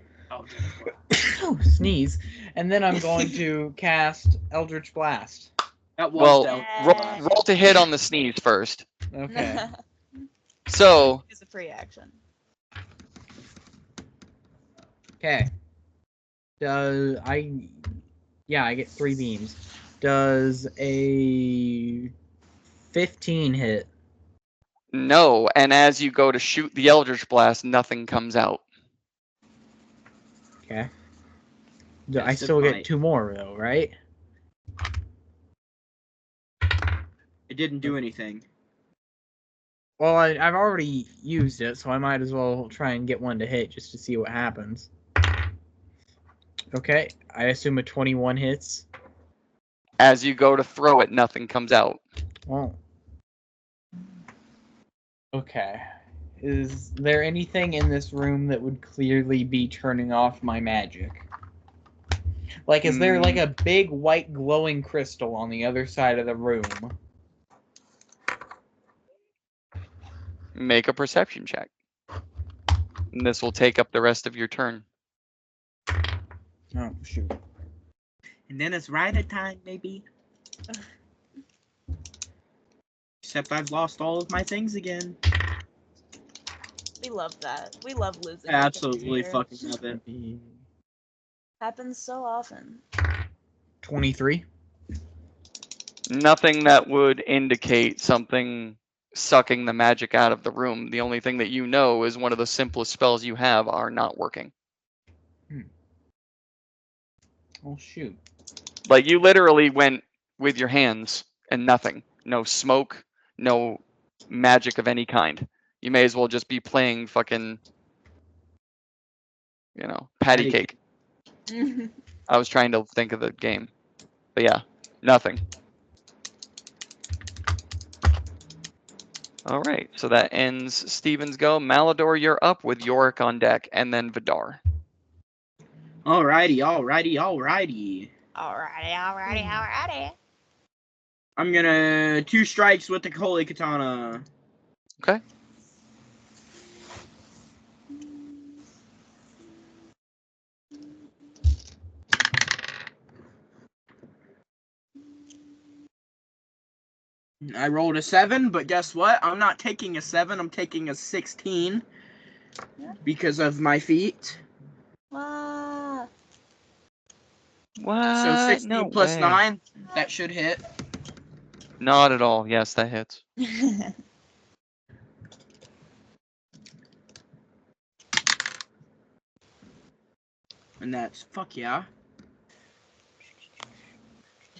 sneeze, and then I'm going to cast Eldritch Blast. That was Well, down. roll to hit on the sneeze first. Okay. So, It's a free action. Okay. I get 3 beams. Does a 15 hit? no, and as you go to shoot the Eldritch Blast, nothing comes out. Okay. I That's still a get 2 more though, right? It didn't do anything. Well, I've already used it, so I might as well try and get one to hit just to see what happens. Okay, I assume a 21 hits. As you go to throw it, nothing comes out. Well, okay. Is there anything in this room that would clearly be turning off my magic? Like, is there like a big white glowing crystal on the other side of the room? Make a perception check. And this will take up the rest of your turn. Oh, shoot. And then it's rider time, maybe. Except I've lost all of my things again. We love that. We love losing. I absolutely fucking love it. Happens so often. 23? Nothing that would indicate something sucking the magic out of the room. The only thing that you know is one of the simplest spells you have are not working. Oh, shoot. Like, you literally went with your hands and nothing. No smoke, no magic of any kind. You may as well just be playing fucking, patty cake. I was trying to think of the game. But yeah, nothing. All right, so that ends Steven's go. Malador, you're up with Yorick on deck, and then Vidar. Alrighty. I'm gonna 2 strikes with the Holy Katana. Okay. I rolled a 7, but guess what? I'm not taking a 7. I'm taking a 16 because of my feet. Wow. What? So 16 No plus way. 9, that should hit. Not at all. Yes, that hits. And that's, fuck yeah.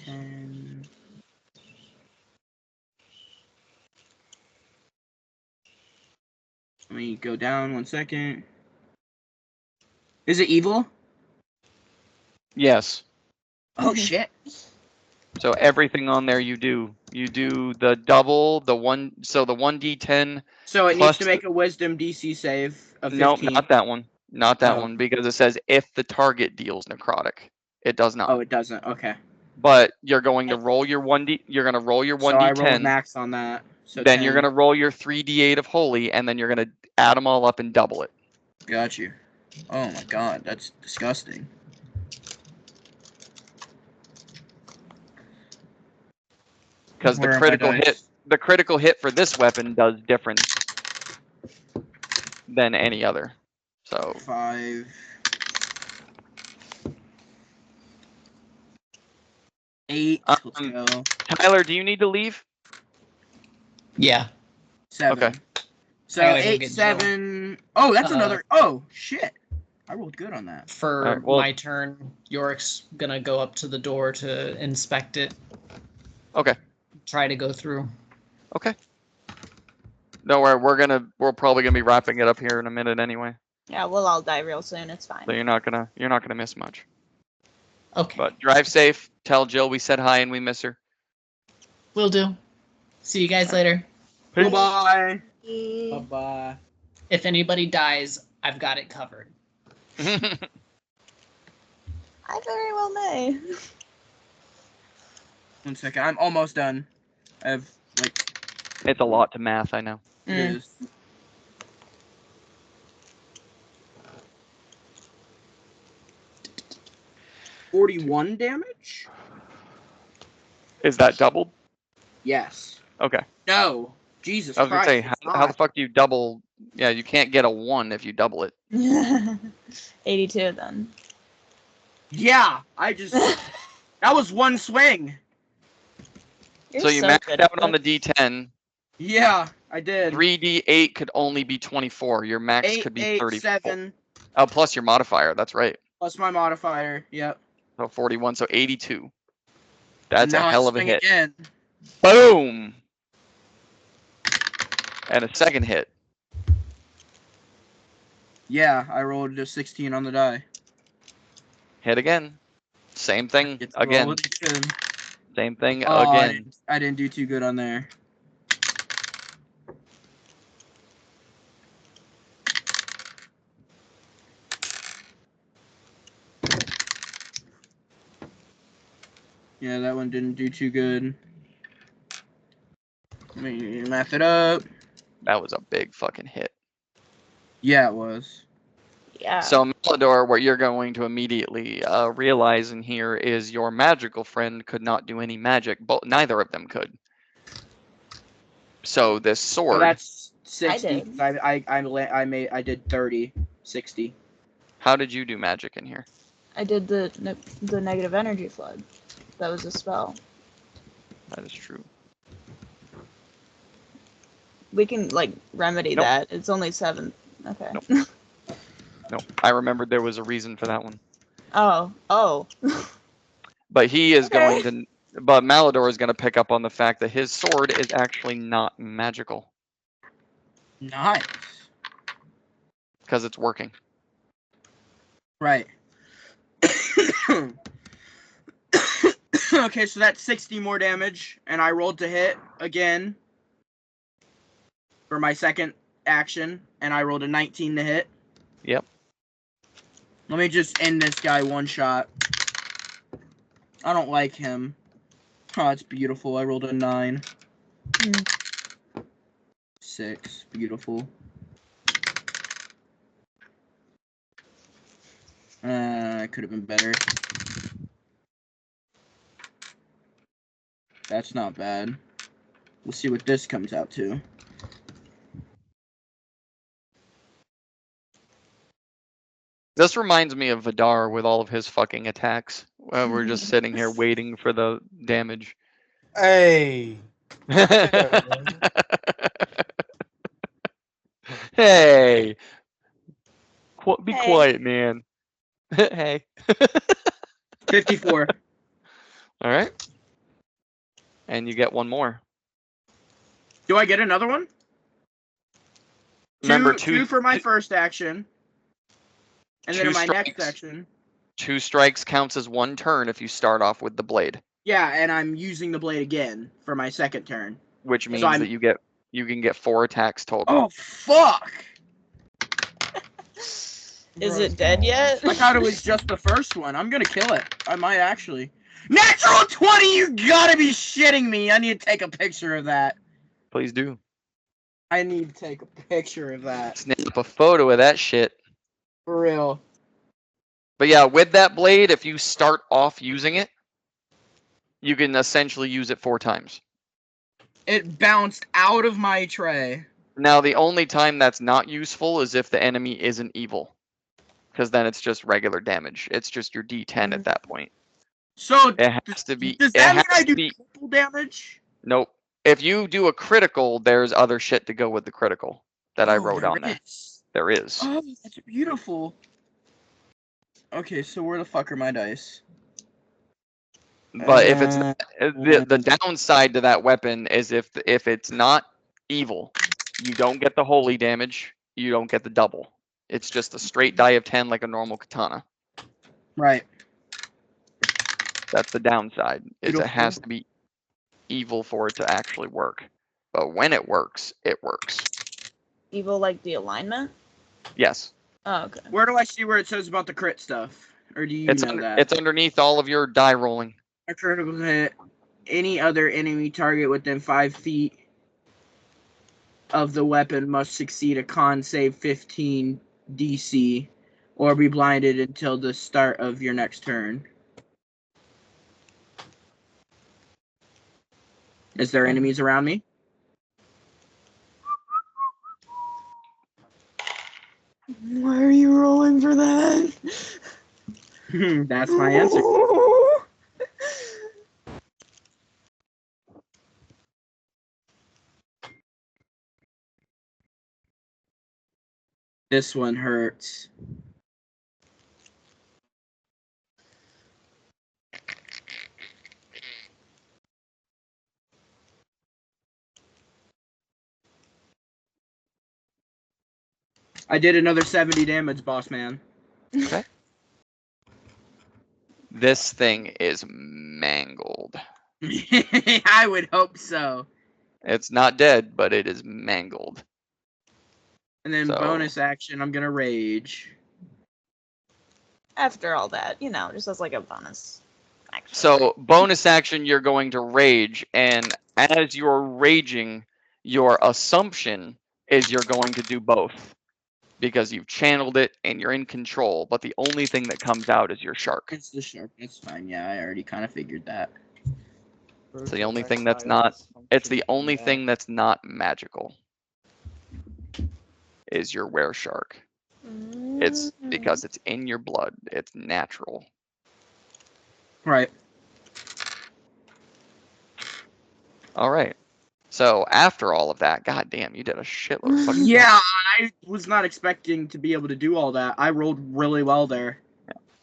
10. Let me go down 1 second. Is it evil? Yes. Oh shit. So everything on there you do the double, the 1d10. So it Plus needs to make a wisdom DC save of 15. Nope, not that one. Not that Oh. one, because it says if the target deals necrotic. It does not. Oh, it doesn't. Okay. But you're going to roll your 1d. You're going to roll your 1d10. So I rolled max on that. So then 10. you're going to roll your 3d8 of holy, and then you're going to add them all up and double it. Got you. Oh my god, that's disgusting. Because Where are my dice? the critical hit for this weapon does different than any other. So 5. 8. Let's go. Tyler, do you need to leave? Yeah. 7. Okay. So I gotta go 8, get 7. Oh, that's another. Oh shit! I rolled good on that. For Alright, well- my turn, Yorick's gonna go up to the door to inspect it. Okay. try to go through. Okay. Don't worry, we're probably gonna be wrapping it up here in a minute anyway. Yeah, we'll all die real soon. It's fine. So you're not gonna miss much. Okay. But drive safe. Tell Jill we said hi and we miss her. Will do. See you guys later. Bye. Bye bye. If anybody dies, I've got it covered. I very well may. 1 second. I'm almost done. I have like It's a lot to math, I know. it Mm. is. $41 damage? Is that doubled? Yes. Okay. No. Jesus I was gonna Christ. say, it's how the not. fuck do you double? Yeah, you can't get a 1 if you double it. 82 then. Yeah, I just that was one swing. You're So you good maxed at out on the it. D10. Yeah, I did. 3D8 could only be 24. Your max 8, could be 8, 34. 7 Oh, plus your modifier. That's right. plus my modifier. Yep. So 41. So 82. That's Now a I hell of a swing hit. again. Boom. And a second hit. Yeah, I rolled a 16 on the die. Hit again. Same thing Get to roll again. it again. Same thing Oh, again. I didn't do too good on there. Yeah, that one didn't do too good. Let me math it up. That was a big fucking hit. Yeah, it was. Yeah. So Melador, what you're going to immediately realize in here is your magical friend could not do any magic, but neither of them could. So this So sword, that's 60. did. I did 30, 60. how did you do magic in here? I did the negative energy flood. That was a spell. That is true. We can like remedy Nope. that. It's only 7. Okay. Nope. No, I remembered there was a reason for that one. Oh. But he is Okay. going to, but Malador is going to pick up on the fact that his sword is actually not magical Nice. because it's working. Right. Okay, so that's 60 more damage, and I rolled to hit again for my second action, and I rolled a 19 to hit. Yep. Let me just end this guy one shot. I don't like him. Oh, it's beautiful. I rolled a 9. 6. Beautiful. Could have been better. That's not bad. We'll see what this comes out to. This reminds me of Vidar with all of his fucking attacks. We're just sitting here waiting for the damage. Hey. Hey. Be Hey. quiet, man. Hey. 54. All right. And you get one more. Do I get another one? Remember, two for my first action. And then in my next action. 2 strikes counts as 1 turn if you start off with the blade, Yeah, and I'm using the blade again for my second turn. which means I'm- that you can get 4 attacks total. Oh, fuck! Is it dead yet? I thought it was just the first one. I'm gonna kill it. I might actually. Natural 20! You gotta be shitting me! I need to take a picture of that. Please do. I need to take a picture of that. Snap a photo of that shit. For real. But yeah, with that blade, if you start off using it, you can essentially use it 4 times. It bounced out of my tray. Now, the only time that's not useful is if the enemy isn't evil. Because then it's just regular damage. It's just your D10 at that point. So, It has to be. does it that mean has I to do be- triple damage? Nope. If you do a critical, there's other shit to go with the critical that I Oh, wrote on there. is. There is. Oh, that's beautiful. Okay, so where the fuck are my dice? But if it's not, the downside to that weapon is if it's not evil, you don't get the holy damage, you don't get the double. It's just a straight die of 10 like a normal katana. Right. That's the downside. Is it has Beautiful. to be evil for it to actually work. But when it works, it works. Evil like the alignment? Yes. Oh, okay. Where do I see where it says about the crit stuff? Or do you know that? It's underneath all of your die rolling. A critical hit. Any other enemy target within 5 feet of the weapon must succeed a con save 15 DC or be blinded until the start of your next turn. Is there enemies around me? Why are you rolling for that? That's my answer. This one hurts. I did another 70 damage, boss man. Okay. This thing is mangled. I would hope so. It's not dead, but it is mangled. And then So- bonus action, I'm gonna rage. After all that, just as like a bonus action. So bonus action, you're going to rage, and as you're raging, your assumption is you're going to do both because you've channeled it and you're in control. But the only thing that comes out is your shark. It's the shark. It's fine. Yeah, I already kind of figured that. It's the only thing that's not. It's the only thing that's not magical. Is your were shark? It's because it's in your blood. It's natural. Right. All right. So after all of that, goddamn, you did a shitload of fucking. Yeah, I was not expecting to be able to do all that. I rolled really well there.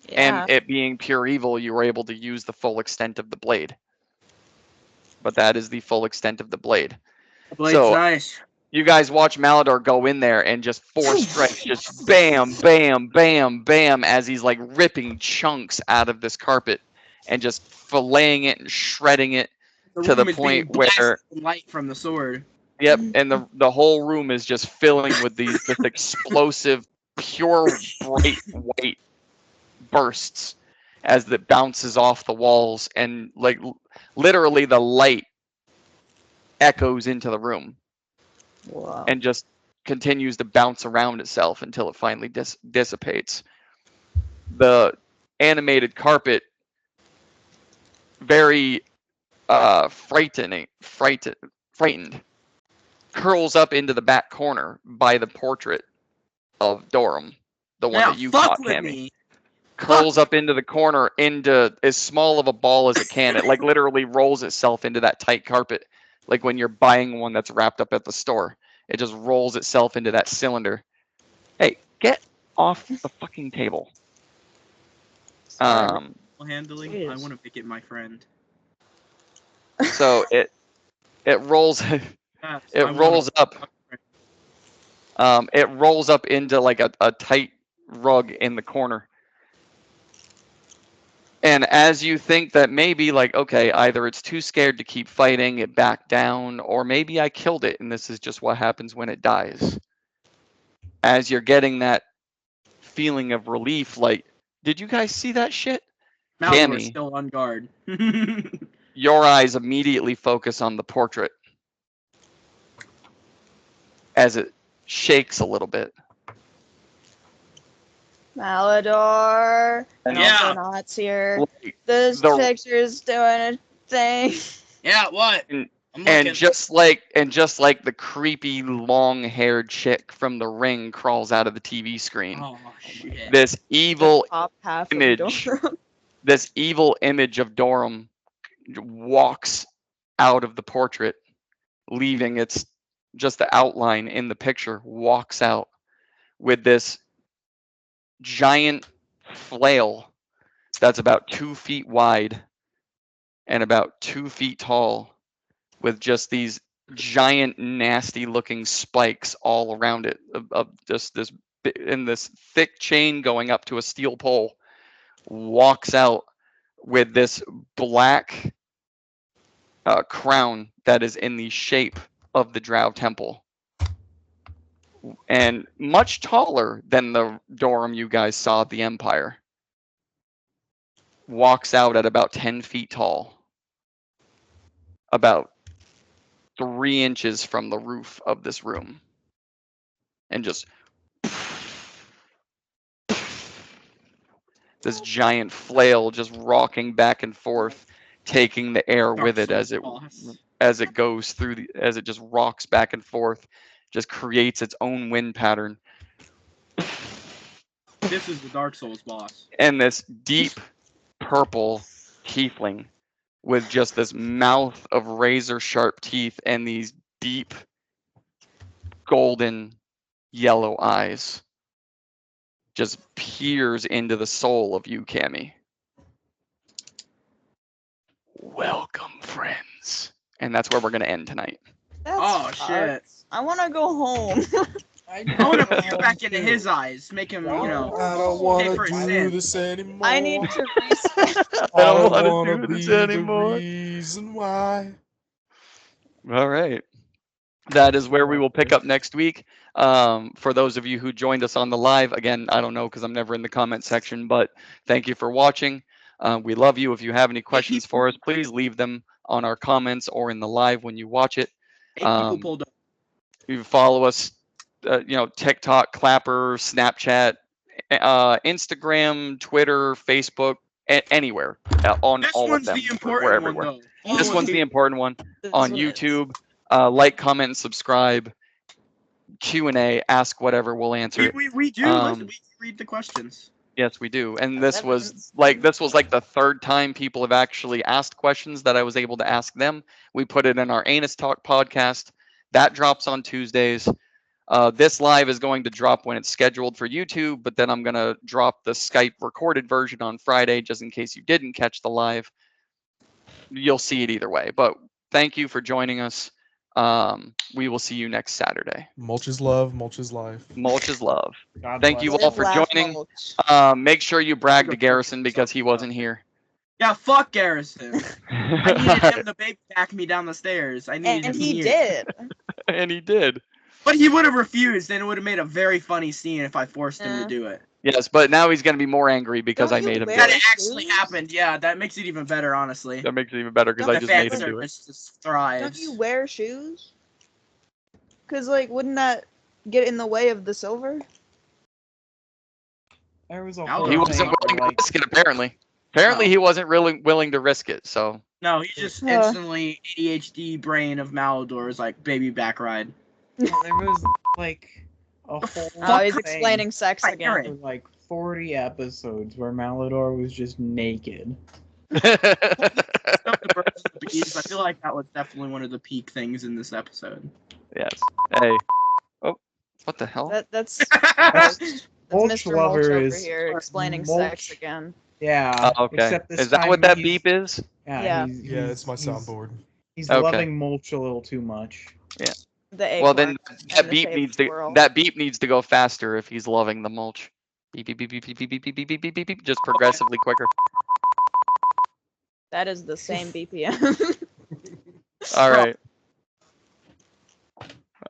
Yeah. And it being pure evil, you were able to use the full extent of the blade. But that is the full extent of the blade. The blade's So- nice. You guys watch Malador go in there and just 4 strikes, just bam, bam, bam, bam, as he's like ripping chunks out of this carpet and just filleting it and shredding it. to the room is being point where- blasted with light from the sword. Yep, and the whole this is just filling with these just explosive, pure bright white bursts as it bounces off the walls, and like literally the light echoes into the room Wow. and just continues to bounce around itself until it finally dissipates. The animated carpet, very frightened, curls up into the back corner by the portrait of Dorum, the one Now, that you fuck caught, with Cammy. me. Curls up into the corner, into as small of a ball as it can. It like literally rolls itself into that tight carpet, like when you're buying one that's wrapped up at the store. It just rolls itself into that cylinder. Hey, get off the fucking table. Handling. I Jeez. want to make it my friend. So it rolls Yes, I it wanna- rolls up. It rolls up into like a tight rug in the corner. And as you think that maybe like, okay, either it's too scared to keep fighting, it backed down, or maybe I killed it and this is just what happens when it dies. As you're getting that feeling of relief, like, did you guys see that shit? Maldore's Cammy. still on guard. Your eyes immediately focus on the portrait as it shakes a little bit. Malador. And Yeah. also Knott's here. Like, This the- picture's doing a thing. Yeah, what? And- I'm looking. And just like the creepy long-haired chick from The Ring crawls out of the TV screen. Oh shit. This evil The top half image. Of Dora. this evil image of Dorum walks out of the portrait, leaving its just the outline in the picture, walks out with this giant flail that's about 2 feet wide and about 2 feet tall, with just these giant, nasty-looking spikes all around it, of just this in this thick chain going up to a steel pole, walks out with this black crown that is in the shape of the Drow Temple, and much taller than the Dorum you guys saw at the Empire. Walks out at about 10 feet tall, about 3 inches from the roof of this room, and just this giant flail just rocking back and forth, taking the air with it as it goes through as it just rocks back and forth, just creates its own wind pattern. This is the Dark Souls boss. And this deep purple tiefling with just this mouth of razor sharp teeth and these deep golden yellow eyes just peers into the soul of you, Cammy. Welcome, friends. And that's where we're going to end tonight. Oh, shit. I want to go home. I want to peer back into his eyes, make him, I don't want pay for to his do sins. this anymore. I need to reset. I don't I wanna wanna do be this the anymore. reason why. All right. That is where we will pick up next week. For those of you who joined us on the live, again, I don't know because I'm never in the comment section, but thank you for watching. We love you. If you have any questions for us, please leave them on our comments or in the live when you watch it. 8 people pulled up. You follow us, TikTok, Clapper, Snapchat, Instagram, Twitter, Facebook, anywhere on This all of one's them. the We're important one, everywhere. though. This one's the important one. On This is- YouTube, like, comment, and subscribe. Q&A, ask whatever, we'll answer it. We do. We read the questions. Yes, we do. And this That was is- like the 3rd time people have actually asked questions that I was able to ask them. We put it in our Anus Talk podcast. That drops on Tuesdays. This live is going to drop when it's scheduled for YouTube, but then I'm going to drop the Skype recorded version on Friday, just in case you didn't catch the live. You'll see it either way. But thank you for joining us. We will see you next Saturday. Mulch is love, mulch is life. Mulch is love. God Thank bless. you all Live, for laugh, joining. mulch. Make sure you brag to Garrison because he wasn't here. Yeah, fuck Garrison. I needed him to baby back me down the stairs. I needed And him he here. did. And he did. But he would have refused, and it would have made a very funny scene if I forced him Yeah. to do it. Yes, but now he's going to be more angry because Don't I you made him do wear That it. it actually shoes? happened, yeah, that makes it even better, honestly. That makes it even better because I The just fan made him do it. service just thrives. Don't you wear shoes? Because, like, wouldn't that get in the way of the silver? There was a He whole He wasn't thing willing where, to risk it, apparently. Apparently, No. he wasn't really willing to risk it, so. No, he just Yeah. instantly ADHD brain of Malador is like baby back ride. there was like a The whole Oh, he's Fuck. thing explaining sex Right, again. for like 40 episodes where Malador was just naked. Stuff the birds and the bees. I feel like that was definitely one of the peak things in this episode. Yes. Hey. Oh, what the hell? That's Mulch Mr. Lover Mulch over is here explaining Mulch. sex again. Yeah. Oh, okay. Except this Is that time what that he's- beep is? Yeah. Yeah, it's my he's- soundboard. He's Okay. loving Mulch a little too much. The egg Well, then mark that and the beep shaved needs to squirrel. go faster if he's loving the mulch. Beep beep beep beep beep beep beep beep beep beep beep beep beep. Just progressively quicker. That is the same BPM. All right.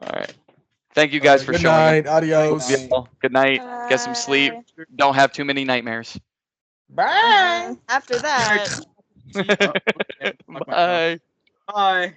All right. Thank you guys for Good showing night. up. Adios. Love you all. Good night. Get some sleep. Bye. Don't have too many nightmares. After that. Oh, okay. Fuck myself. Bye. Bye.